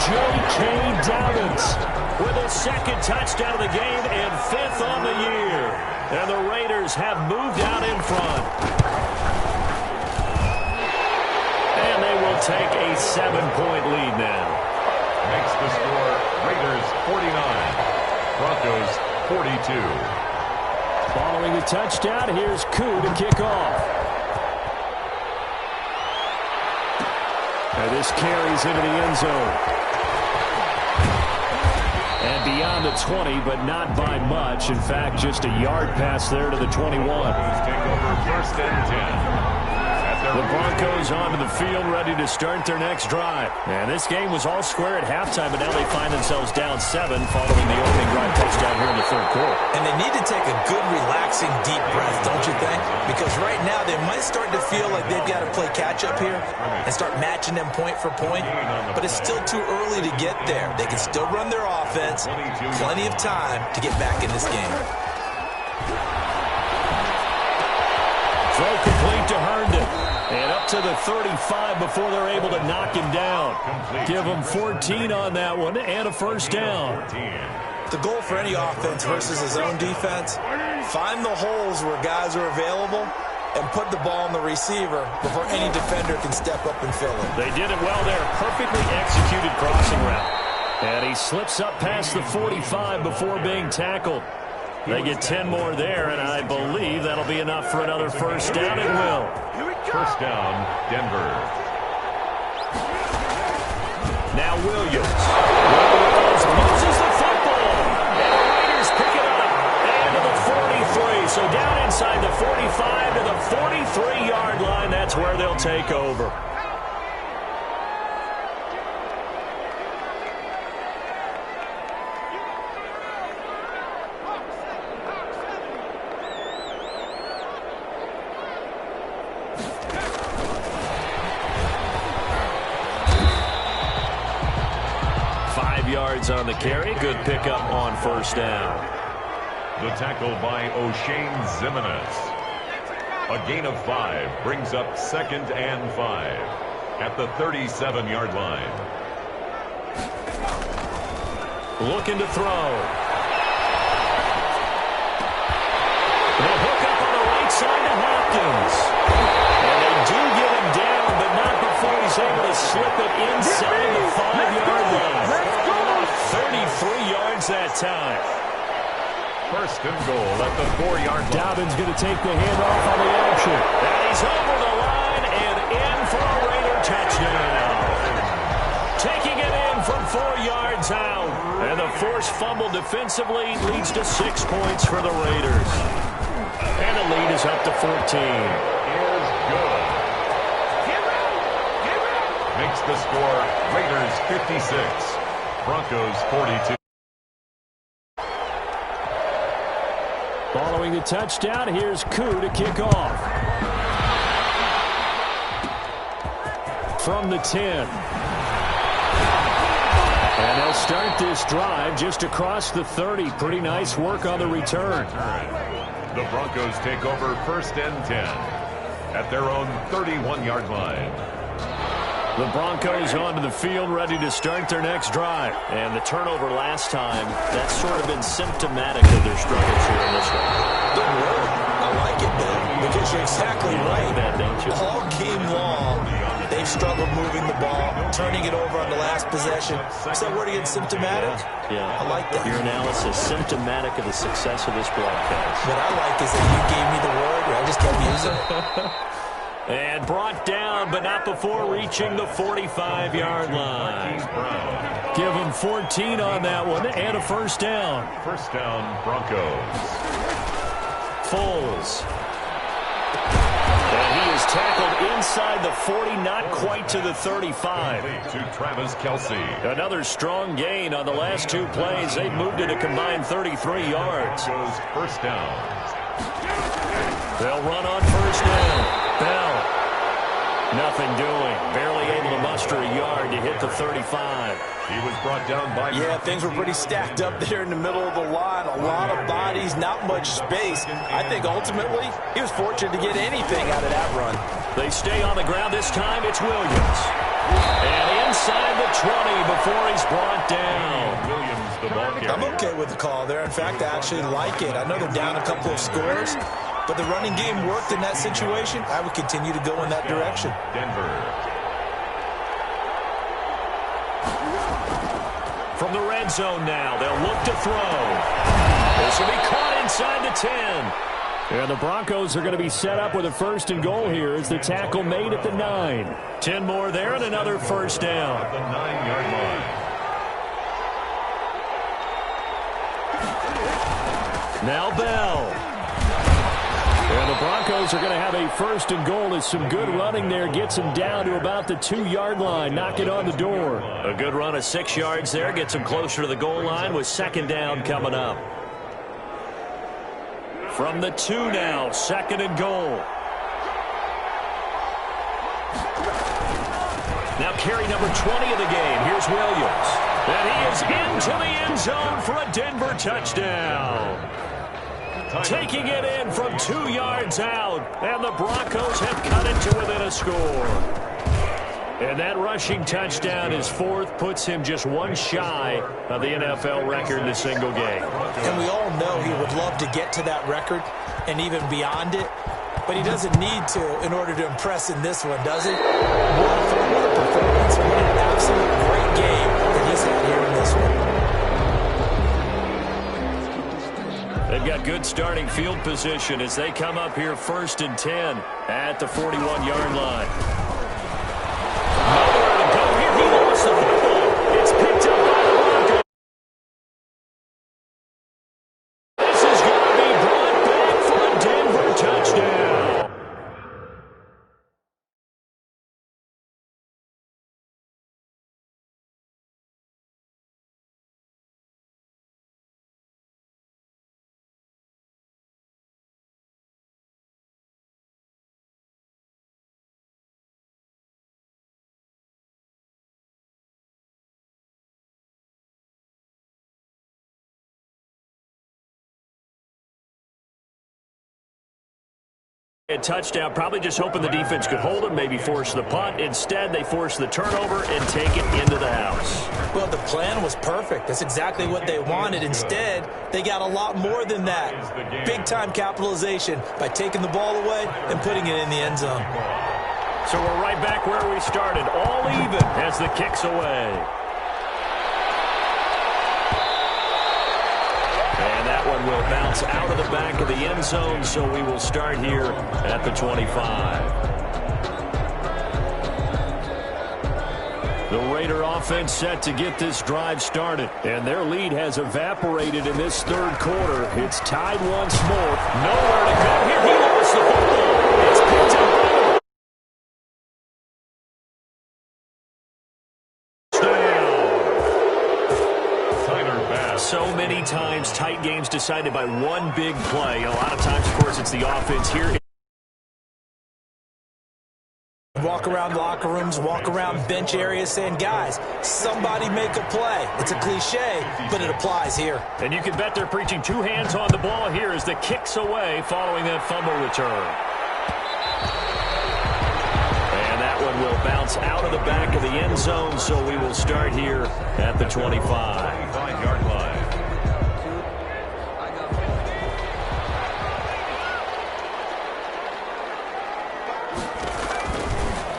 J.K. Dobbins with his second touchdown of the game and 5th on the year. And the Raiders have moved out in front. And they will take a 7-point lead now. Makes the score Raiders 49, Broncos 42. Following the touchdown, here's Koo to kick off. And this carries into the end zone. And beyond the 20, but not by much. In fact, just a yard pass there to the 21. Take over first and 10. The Broncos onto the field, ready to start their next drive. And this game was all square at halftime, but now they find themselves down 7 following the opening drive touchdown here in the third quarter. And they need to take a good, relaxing, deep breath, don't you think? Because right now they might start to feel like they've got to play catch-up here and start matching them point for point. But it's still too early to get there. They can still run their offense. Plenty of time to get back in this game. Throw complete to Herndon. And up to the 35 before they're able to knock him down. Give him 14 on that one and a first down. The goal for any offense versus his own defense, find the holes where guys are available and put the ball on the receiver before any defender can step up and fill it. They did it well there. Perfectly executed crossing route. And he slips up past the 45 before being tackled. They get 10 more there, and I believe that'll be enough for another first down. It will. First down, Denver. Now Williams. Williams loses the football. And the Raiders pick it up. And to the 43. So down inside the 45 to the 43-yard line. That's where they'll take over. On the carry. Good pickup on first down. The tackle by O'Shane Zimenez. A gain of 5 brings up second and 5 at the 37-yard line. Looking to throw. The hook up on the right side to Hopkins. And they do get him down, but not before he's able to slip it inside the 5-yard line. 33 yards that time. First and goal at the 4-yard line. Dobbins going to take the handoff on the action. And he's over the line and in for a Raider touchdown. Taking it in from 4 yards out. And the forced fumble defensively leads to 6 points for the Raiders. And the lead is up to 14. Is good. Makes the score Raiders 56, Broncos 42. Following the touchdown, here's Koo to kick off. From the 10. And they'll start this drive just across the 30. Pretty nice work on the return. The Broncos take over first and 10 at their own 31-yard line. The Broncos onto the field, ready to start their next drive. And the turnover last time, that's sort of been symptomatic of their struggles here in this one. Didn't work. I like it, though, because you're exactly right. That, don't you? All game long, they've struggled moving the ball, turning it over on the last possession. Is that word again, symptomatic? Yeah. I like that. Your analysis, symptomatic of the success of this broadcast. What I like is that you gave me the word, and I just kept using it. And brought down, but not before reaching the 45-yard line. Give him 14 on that one, and a first down. First down, Broncos. Foles. And he is tackled inside the 40, not quite to the 35. To Travis Kelce. Another strong gain on the last 2 plays. They've moved it a combined 33 yards. Goes first down. They'll run on first down. Bell. Nothing doing. Barely able to muster a yard to hit the 35. He was brought down by... Yeah, things were pretty stacked up there in the middle of the line. A lot of bodies, not much space. I think ultimately he was fortunate to get anything out of that run. They stay on the ground this time. It's Williams. And inside the 20 before he's brought down. Williams, the ball carrier. I'm okay with the call there. In fact, I actually like it. I know they're down a couple of scores, but the running game worked in that situation. I would continue to go in that direction. Denver. From the red zone now, they'll look to throw. This will be caught inside the 10. And the Broncos are going to be set up with a first and goal here as the tackle made at the 9. 10 more there and another first down. At the 9-yard line. Now Bell. And the Broncos are going to have a first and goal as some good running there gets him down to about the 2-yard line. Knock it on the door. A good run of 6 yards there gets him closer to the goal line with second down coming up. From the 2 now, second and goal. Now carry number 20 of the game. Here's Williams. And he is into the end zone for a Denver touchdown. Taking it in from 2 yards out. And the Broncos have cut it to within a score. And that rushing touchdown, his 4th, puts him just 1 shy of the NFL record in a single game. And we all know he would love to get to that record and even beyond it. But he doesn't need to in order to impress in this one, does he? What a performance. What an absolute great game that he's had here in this one. They've got good starting field position as they come up here first and 10 at the 41-yard line. A touchdown, probably just hoping the defense could hold him, maybe force the punt. Instead, they force the turnover and take it into the house. Well, the plan was perfect. That's exactly what they wanted. Instead, they got a lot more than that. Big-time capitalization by taking the ball away and putting it in the end zone. So we're right back where we started, all even as the kick's away. And that one will bounce out of the back of the end zone, so we will start here at the 25. The Raider offense set to get this drive started, and their lead has evaporated in this third quarter. It's tied once more. Nowhere to go here. He lost the football. It's picked up. So many times, tight games decided by one big play. A lot of times, of course, it's the offense here. Walk around locker rooms, walk around bench areas saying, guys, somebody make a play. It's a cliche, but it applies here. And you can bet they're preaching two hands on the ball here as the kick's away following that fumble return. And that one will bounce out of the back of the end zone, so we will start here at the 25-yard line.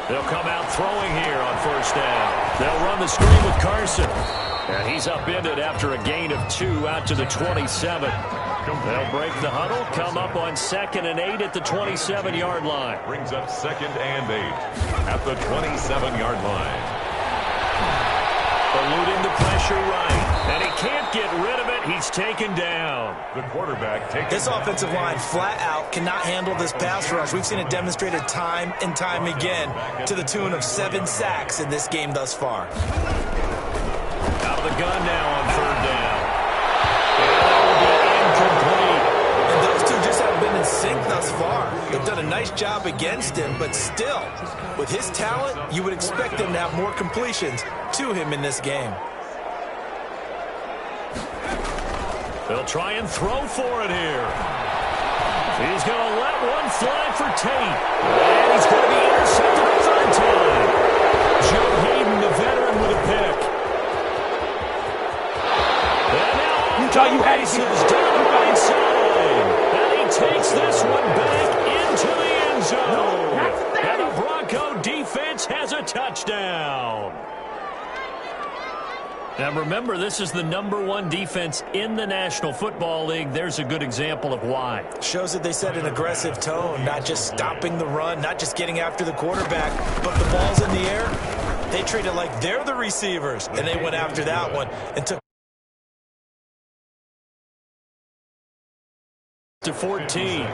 They'll come out throwing here on first down. They'll run the screen with Carson. And he's upended after a gain of 2 out to the 27. They'll break the huddle, come up on 2nd and 8 at the 27-yard line. Brings up 2nd and 8 at the 27-yard line. Eluding the pressure right. And he can't get rid of it. He's taken down. The quarterback takes this offensive line flat out cannot handle this pass rush. We've seen it demonstrated time and time again to the tune of 7 sacks in this game thus far. Out of the gun now on 3rd down. And that will be incomplete. And those two just haven't been in sync thus far. They've done a nice job against him, but still, with his talent, you would expect him to have more completions to him in this game. They'll try and throw for it here. He's going to let one fly for Tate. And he's going to be intercepted a 3rd time. Joe Hayden, the veteran, with a pick. And now Utah, you had it down the right side. And he takes this one back into the end zone. And the Bronco defense has a touchdown. Now remember, this is the #1 defense in the National Football League. There's a good example of why. Shows that they set an aggressive tone, not just stopping the run, not just getting after the quarterback, but the ball's in the air. They treat it like they're the receivers, and they went after that one and took to 14.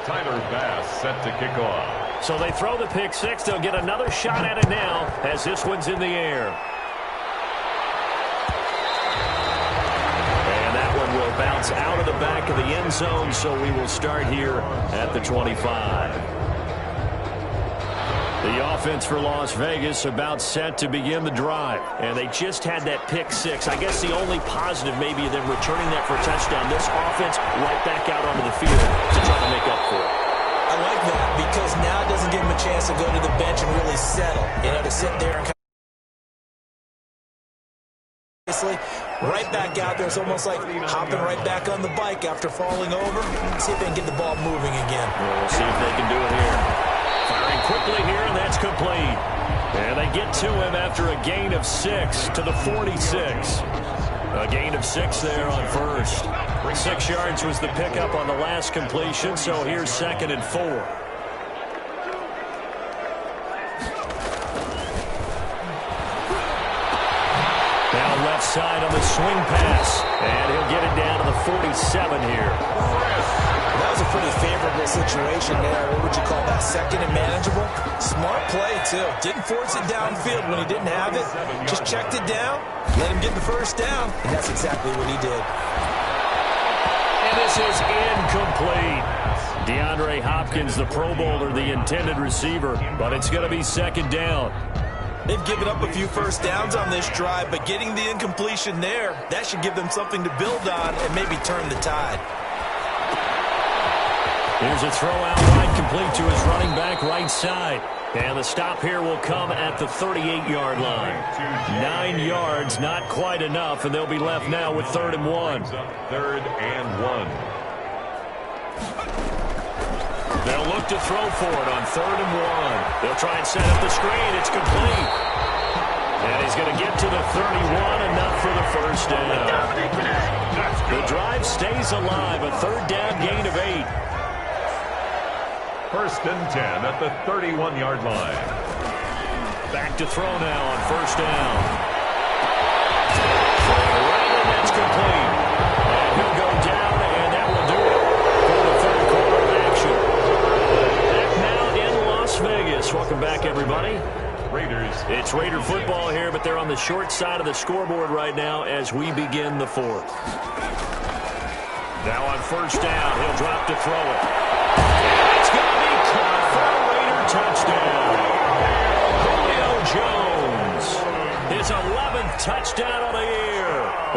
Tyler Bass set to kick off. So they throw the pick six. They'll get another shot at it now as this one's in the air. Will bounce out of the back of the end zone, so we will start here at the 25. The offense for Las Vegas about set to begin the drive, and they just had that pick six. I guess the only positive maybe them returning that for a touchdown. This offense right back out onto the field to try to make up for it. I like that because now it doesn't give them a chance to go to the bench and really settle, to sit there and right back out there. It's almost like hopping right back on the bike after falling over. See if they can get the ball moving again. We'll see if they can do it here. Firing quickly here, and that's complete. And they get to him after a gain of 6 to the 46. A gain of 6 there on first. 6 yards was the pickup on the last completion, so here's 2nd and 4. Left side on the swing pass, and he'll get it down to the 47 here. That was a pretty favorable situation there. What would you call that? 2nd and manageable? Smart play, too. Didn't force it downfield when he didn't have it. Just checked it down, let him get the first down, and that's exactly what he did. And this is incomplete. DeAndre Hopkins, the Pro Bowler, the intended receiver, but it's going to be 2nd down. They've given up a few first downs on this drive, but getting the incompletion there, that should give them something to build on and maybe turn the tide. Here's a throw out wide, complete to his running back right side. And the stop here will come at the 38-yard line. 9 yards, not quite enough, and they'll be left now with 3rd and 1. 3rd and 1. They'll look to throw for it on 3rd and 1. They'll try and set up the screen. It's complete. And he's going to get to the 31, enough for the first down. The drive stays alive, a 3rd down gain of 8. 1st and 10 at the 31-yard line. Back to throw now on 1st down. Right, and that's complete. And he'll go down, and that will do it for the 3rd quarter of action. Back now in Las Vegas. Welcome back, everybody. Raiders. It's Raider football here, but they're on the short side of the scoreboard right now as we begin the 4th. Now on 1st down, he'll drop to throw it. It's going to be caught for a Raider touchdown. Julio Jones, his 11th touchdown of the year.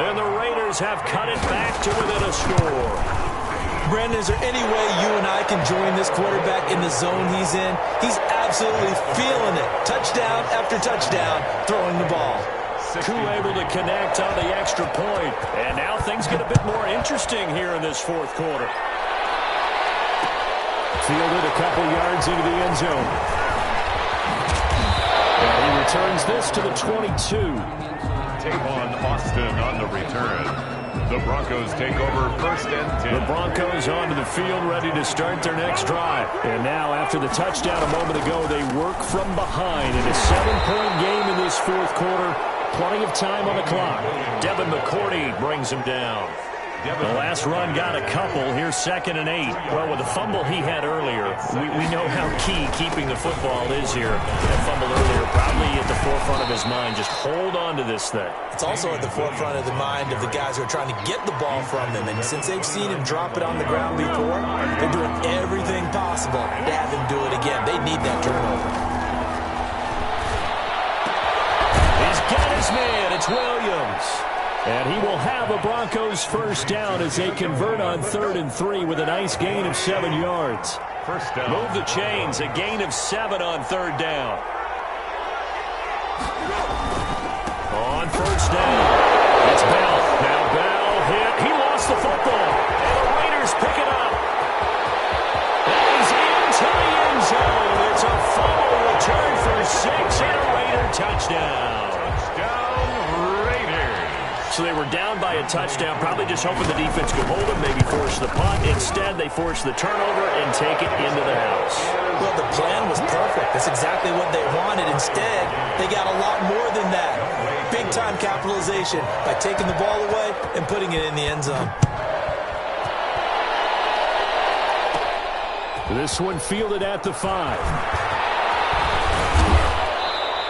And the Raiders have cut it back to within a score. Brandon, is there any way you and I can join this quarterback in the zone he's in? He's absolutely feeling it. Touchdown after touchdown, throwing the ball. Koo able to connect on the extra point. And now things get a bit more interesting here in this 4th quarter. Fielded a couple yards into the end zone. And he returns this to the 22. Tavon Austin on the return. The Broncos take over 1st and 10. The Broncos onto the field, ready to start their next drive. And now, after the touchdown a moment ago, they work from behind in a 7-point game in this 4th quarter. Plenty of time on the clock. Devin McCourty brings him down. The last run got a couple. Here's 2nd and 8. Well, with the fumble he had earlier, we know how key keeping the football is here. That fumble earlier probably at the forefront of his mind. Just hold on to this thing. It's also at the forefront of the mind of the guys who are trying to get the ball from him. And since they've seen him drop it on the ground before, they're doing everything possible to have him do it again. They need that turnover. He's got his man. It's Williams. And he will have a Broncos 1st down as they convert on 3rd and 3 with a nice gain of 7 yards. 1st down. Move the chains. A gain of 7 on 3rd down. On 1st down. It's Bell. Now Bell hit. He lost the football. And the Raiders pick it up. And he's into the end zone. It's a fumble return for 6 and a Raider touchdown. So they were down by a touchdown, probably just hoping the defense could hold them, maybe force the punt. Instead, they force the turnover and take it into the house. Well, the plan was perfect. That's exactly what they wanted. Instead, they got a lot more than that. Big-time capitalization by taking the ball away and putting it in the end zone. This one fielded at the 5.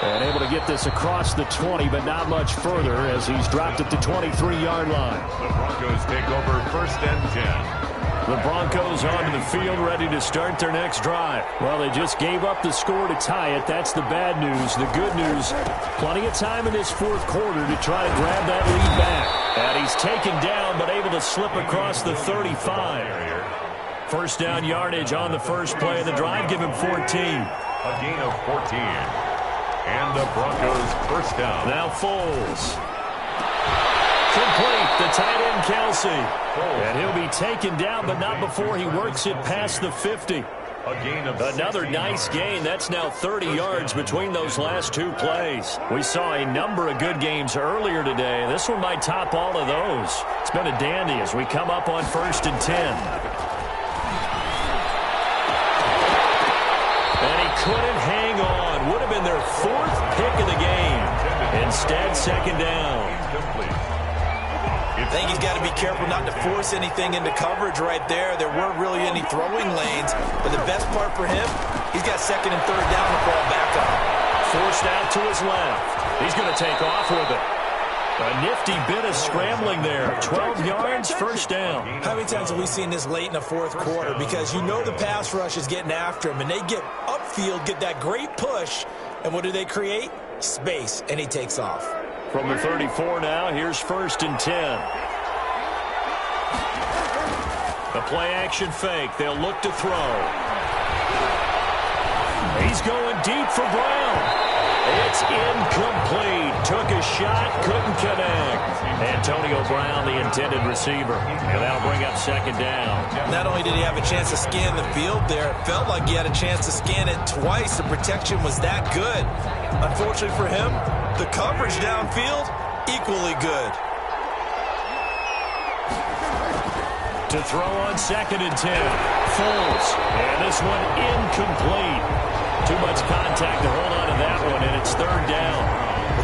And able to get this across the 20, but not much further as he's dropped at the 23-yard line. The Broncos take over 1st and 10. The Broncos onto the field, ready to start their next drive. Well, they just gave up the score to tie it. That's the bad news. The good news, plenty of time in this 4th quarter to try to grab that lead back. And he's taken down, but able to slip across the 35. 1st down yardage on the first play of the drive. Give him 14. A gain of 14. And the Broncos 1st down. Now Foles. Complete. The tight end, Kelsey. And he'll be taken down, but not before he works it past the 50. A gain of another nice gain. That's now 30 yards between those last 2 plays. We saw a number of good games earlier today. This one might top all of those. It's been a dandy as we come up on 1st and 10. And he couldn't hang on. Would have been their 4th pick of the game. Instead, 2nd down. I think he's got to be careful not to force anything into coverage right there. There weren't really any throwing lanes. But the best part for him, he's got 2nd and 3rd down to fall back on. Forced out to his left. He's going to take off with it. A nifty bit of scrambling there. 12 yards, 1st down. How many times have we seen this late in the 4th quarter? Because you know the pass rush is getting after him, and they get upfield, get that great push, and what do they create? Space, and he takes off. From the 34 now, here's 1st and 10. A play action fake. They'll look to throw. He's going deep for Brown. It's incomplete. Took a shot, couldn't connect. Antonio Brown, the intended receiver. And that'll bring up second down. Not only did he have a chance to scan the field there, it felt like he had a chance to scan it twice. The protection was that good. Unfortunately for him, the coverage downfield, equally good. To throw on 2nd and 10. Foles. And this one incomplete. Too much contact to hold on to that one, and it's 3rd down.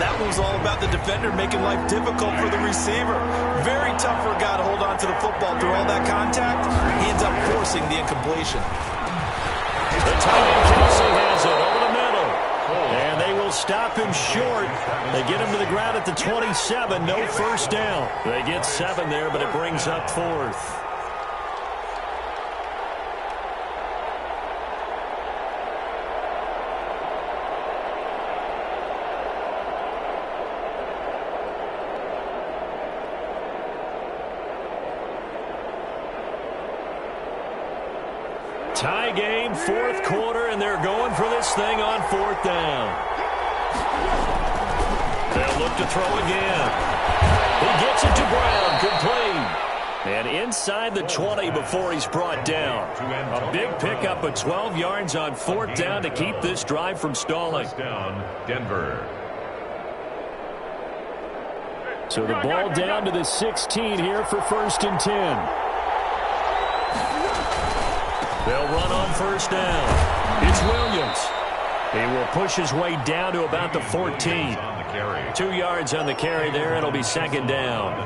That one was all about the defender making life difficult for the receiver. Very tough for a guy to hold on to the football through all that contact. He ends up forcing the incompletion. The tight end Kelsey has it over the middle. And they will stop him short. They get him to the ground at the 27. No first down. They get 7 there, but it brings up 4th. Tie game, 4th quarter, and they're going for this thing on 4th down. They'll look to throw again. He gets it to Brown, complete. And inside the 20 before he's brought down. A big pickup of 12 yards on 4th down to keep this drive from stalling. Down, Denver. So the ball down to the 16 here for 1st and 10. They'll run on 1st down. It's Williams. He will push his way down to about the 14. 2 yards on the carry there. It'll be 2nd down.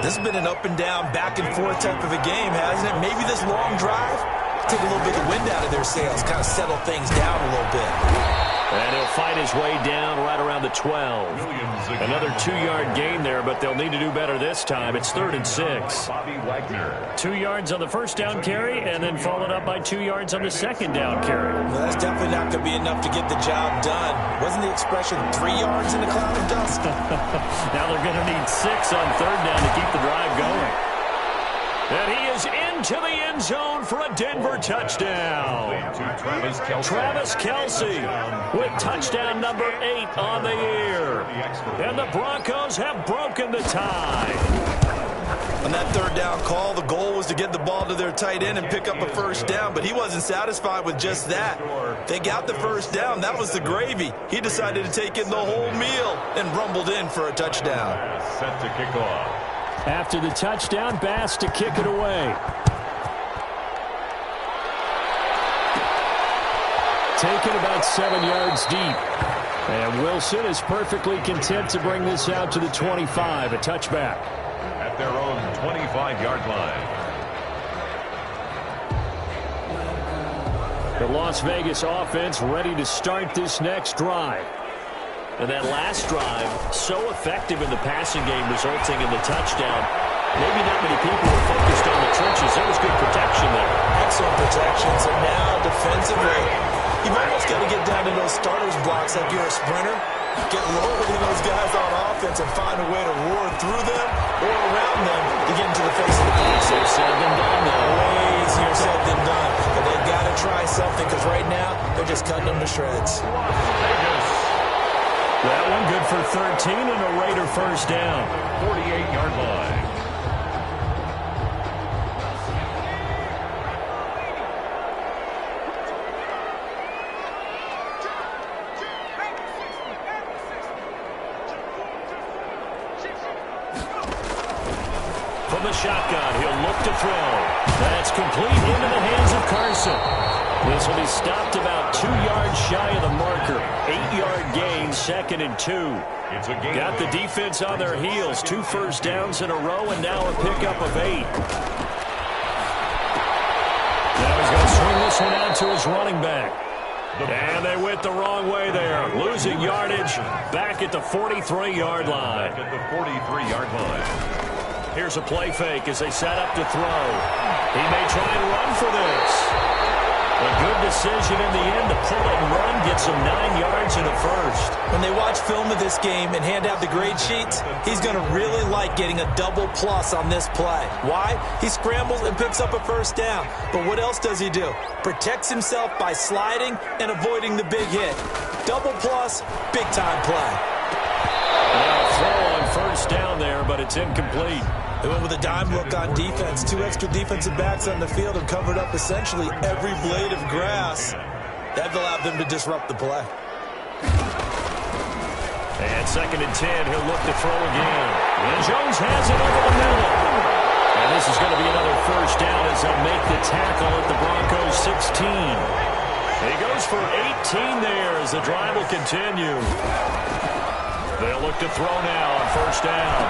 This has been an up and down, back and forth type of a game, hasn't it? Maybe this long drive, take a little bit of the wind out of their sails, kind of settle things down a little bit. And he'll fight his way down right around the 12. Another 2-yard gain there, but they'll need to do better this time. It's 3rd and 6. 2 yards on the 1st down carry, and then followed up by 2 yards on the 2nd down carry. Well, that's definitely not going to be enough to get the job done. Wasn't the expression 3 yards in a cloud of dust? Now they're going to need 6 on 3rd down to keep the drive going. And he is into the end zone for a Denver touchdown. Travis Kelce with touchdown number 8 on the year. And the Broncos have broken the tie. On that 3rd down call, the goal was to get the ball to their tight end and pick up a 1st down, but he wasn't satisfied with just that. They got the 1st down. That was the gravy. He decided to take in the whole meal and rumbled in for a touchdown. Set to kick off. After the touchdown, Bass to kick it away. Taken about 7 yards deep. And Wilson is perfectly content to bring this out to the 25, a touchback. At their own 25-yard line. The Las Vegas offense ready to start this next drive. And that last drive, so effective in the passing game, resulting in the touchdown. Maybe not many people were focused on the trenches. There was good protection there. Excellent protection. So now, defensively, you've almost got to get down to those starters blocks like you're a sprinter. Get lower than those guys on offense and find a way to roar through them or around them to get into the face of the defense. Easier said than done, though. Way easier said than done. But they've got to try something because right now, they're just cutting them to shreds. That one good for 13 and a Raider 1st down. 48-yard line. From the shotgun, he'll look to throw. That's complete into the hands of Carson. This will be stopped about 2 yards shy of the marker. 8-yard gain, 2nd and 2. Got the defense on their heels. 2 first downs in a row, and now a pickup of 8. Now he's going to swing this one out to his running back. And they went the wrong way there. Losing yardage back at the 43-yard line. At the 43-yard line. Here's a play fake as they set up to throw. He may try and run for this. A good decision in the end to pull it and run, get some 9 yards and a first. When they watch film of this game and hand out the grade sheets, he's going to really like getting a double plus on this play. Why? He scrambles and picks up a first down. But what else does he do? Protects himself by sliding and avoiding the big hit. Double plus, big-time play. Now throw on first down there, but it's incomplete. They went with a dime look on defense. 2 extra defensive backs on the field and covered up essentially every blade of grass. That allowed them to disrupt the play. And 2nd and 10, he'll look to throw again. And Jones has it over the middle. And this is going to be another first down as they'll make the tackle at the Broncos 16. He goes for 18 there as the drive will continue. They'll look to throw now on first down.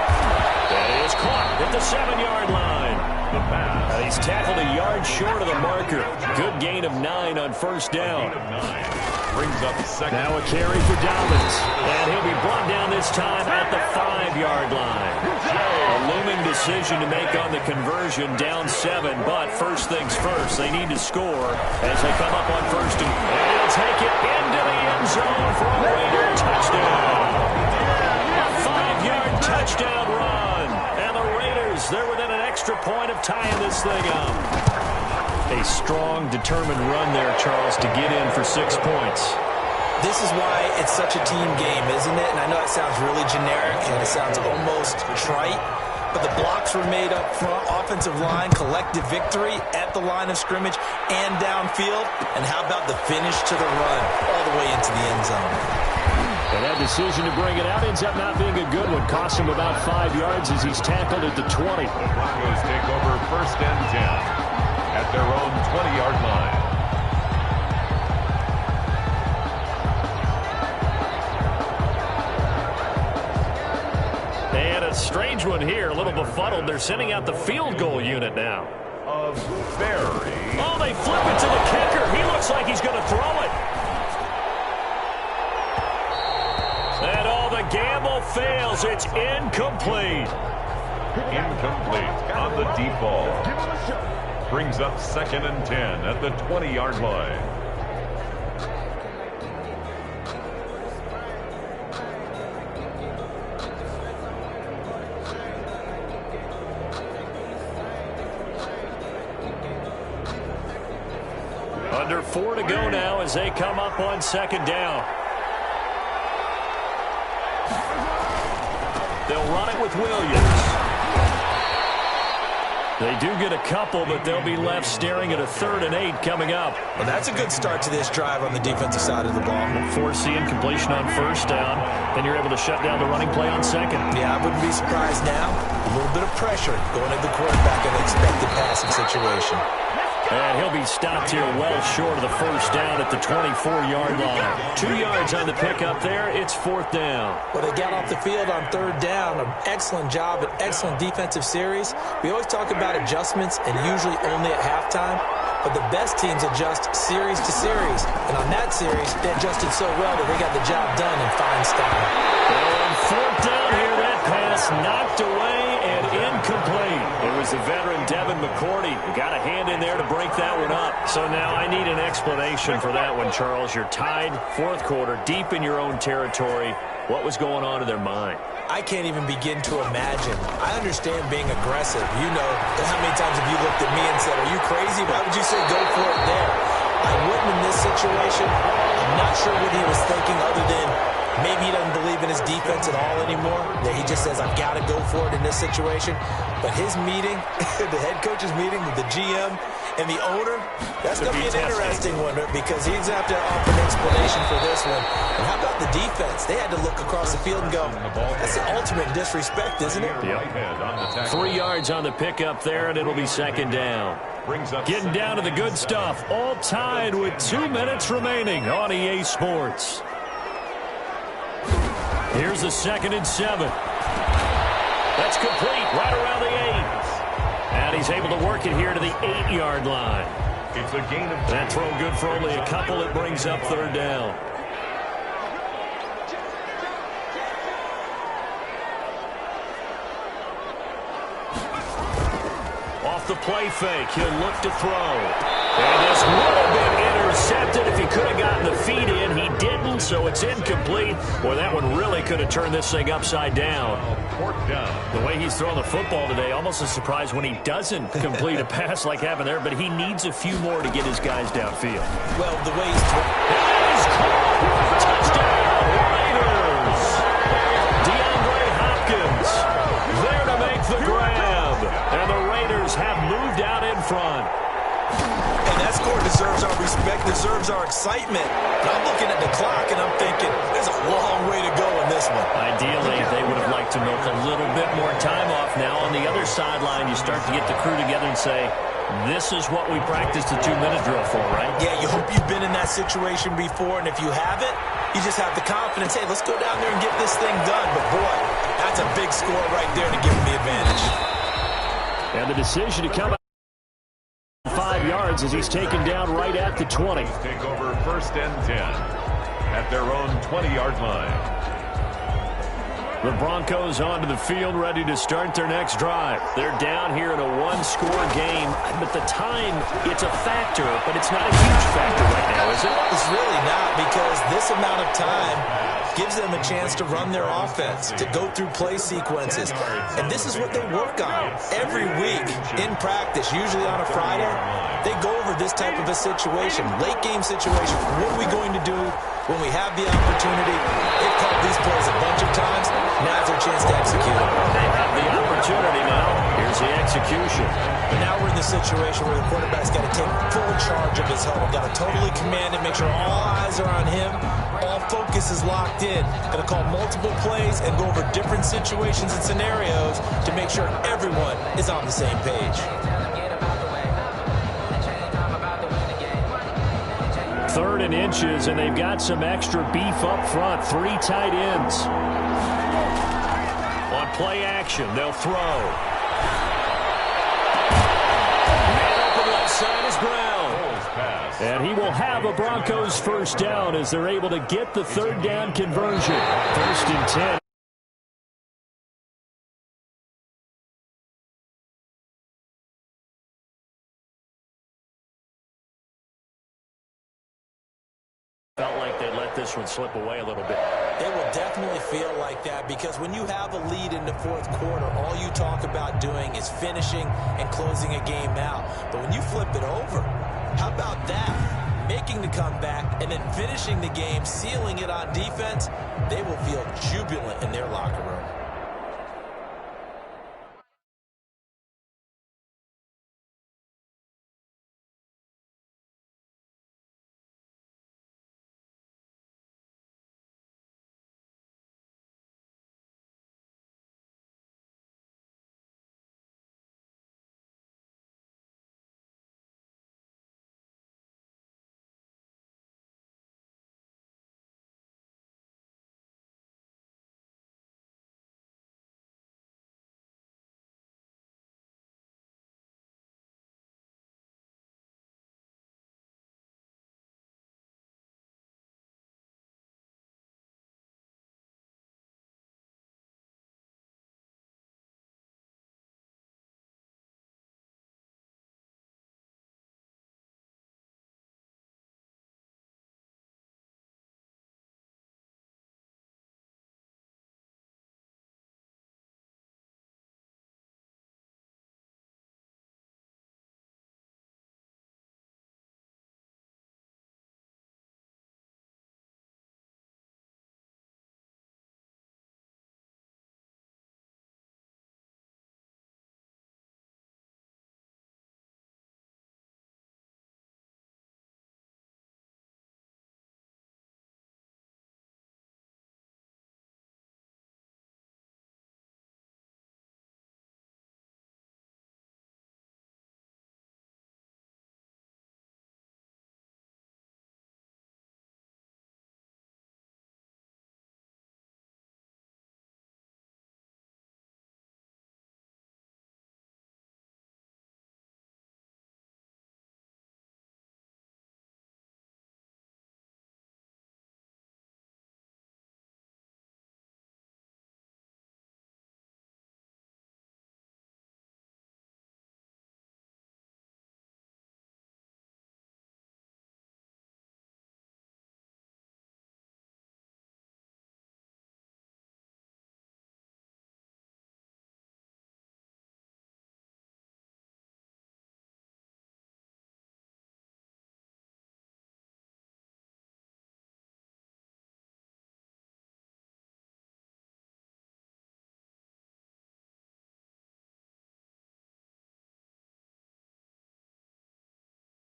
That is caught at the 7-yard line. The pass. He's tackled a yard short of the marker. Good gain of 9 on first down. Brings up second. Now a carry for Dobbins. And he'll be brought down this time at the 5-yard line. A looming decision to make on the conversion, down 7. But first things first, they need to score as they come up on first and they'll take it into the end zone for a Raider touchdown. A 5-yard touchdown run. And the Raiders, they're within an extra point of tying this thing up. A strong, determined run there, Charles, to get in for 6 points. This is why it's such a team game, isn't it? And I know it sounds really generic and it sounds almost trite, but the blocks were made up front, offensive line, collective victory at the line of scrimmage and downfield. And how about the finish to the run all the way into the end zone? And that decision to bring it out ends up not being a good one. Cost him about 5 yards as he's tackled at the 20. The Broncos take over first and 10 at their own 20-yard line. And a strange one here, a little befuddled. They're sending out the field goal unit now. Very. Oh, they flip it to the kicker. He looks like he's going to throw it. And all the gamble fails. It's incomplete. Incomplete on the deep ball. Brings up 2nd and 10 at the 20-yard line. Under 4 to go now as they come up on 2nd down. They'll run it with Williams. They do get a couple, but they'll be left staring at a 3rd and 8 coming up. Well, that's a good start to this drive on the defensive side of the ball. Forcing completion on first down. Then you're able to shut down the running play on 2nd. Yeah, I wouldn't be surprised now. A little bit of pressure going at the quarterback in an expected passing situation. And he'll be stopped here well short of the first down at the 24-yard line. 2 yards on the pickup there. It's 4th down. Well, they got off the field on 3rd down. An excellent job, an excellent defensive series. We always talk about adjustments and usually only at halftime. But the best teams adjust series to series. And on that series, they adjusted so well that they got the job done in fine style. And 4th down here. That pass knocked away and incomplete. It was the veteran Devin McCourty who got a hand in there to break that one up. So now I need an explanation for that one, Charles. You're tied, 4th quarter, deep in your own territory. What was going on in their mind? I can't even begin to imagine. I understand being aggressive. You know, how many times have you looked at me and said, are you crazy? Why would you say go for it there? I wouldn't in this situation. I'm not sure what he was thinking other than maybe he doesn't believe in his defense at all anymore. That he just says, I've got to go for it in this situation. But his meeting, the head coach's meeting with the GM and the owner, that's going to be an interesting one because he's going to have to offer an explanation for this one. And how about the defense? They had to look across the field and go, that's the ultimate disrespect, isn't it? Yep. 3 yards on the pickup there, and it'll be 2nd down. Getting down to the good stuff. All tied with 2 minutes remaining on EA Sports. Here's the 2nd and 7. That's complete right around the 8. And he's able to work it here to the 8-yard line. It's a gain of 2. That throw good for only a couple. It brings up 3rd down. Off the play fake, he'll look to throw. And this would have been intercepted. so it's incomplete. Boy, that one really could have turned this thing upside down. The way he's throwing the football today, almost a surprise when he doesn't complete a pass like happened there, but he needs a few more to get his guys downfield. Well, the way he's throwing. He's caught. Touchdown, Raiders. DeAndre Hopkins there to make the grab. And the Raiders have moved out in front. And that score deserves our respect, deserves our excitement. But I'm looking at the clock, and I'm thinking, there's a long way to go in this one. Ideally, they would have liked to milk a little bit more time off. Now, on the other sideline, you start to get the crew together and say, this is what we practiced the 2-minute drill for, right? Yeah, you hope you've been in that situation before, and if you haven't, you just have the confidence, hey, let's go down there and get this thing done. But, boy, that's a big score right there to give them the advantage. And the decision to come out 5 yards as he's taken down right at the 20. Take over 1st and 10 at their own 20-yard line. The Broncos onto the field, ready to start their next drive. They're down here in a one-score game, but the time, it's a factor, but it's not a huge factor right now, is it? It's really not, because this amount of time gives them a chance to run their offense, to go through play sequences. And this is what they work on every week in practice, usually on a Friday. They go over this type of a situation, late game situation. What are we going to do when we have the opportunity? They've called these plays a bunch of times. Now's their chance to execute them. They have the opportunity now. Here's the execution. But now we're in the situation where the quarterback's got to take full charge of his huddle. Got to totally command it, make sure all eyes are on him. All focus is locked in. Got to call multiple plays and go over different situations and scenarios to make sure everyone is on the same page. 3rd and inches, and they've got some extra beef up front. 3 tight ends. On play action, they'll throw. Man open left side is Brown. And he will have a Broncos first down as they're able to get the 3rd down conversion. 1st and 10. Felt like they let this one slip away a little bit. They will definitely feel like that, because when you have a lead in the 4th quarter, all you talk about doing is finishing and closing a game out. But when you flip it over, how about that? Making the comeback and then finishing the game, sealing it on defense, they will feel jubilant in their locker room.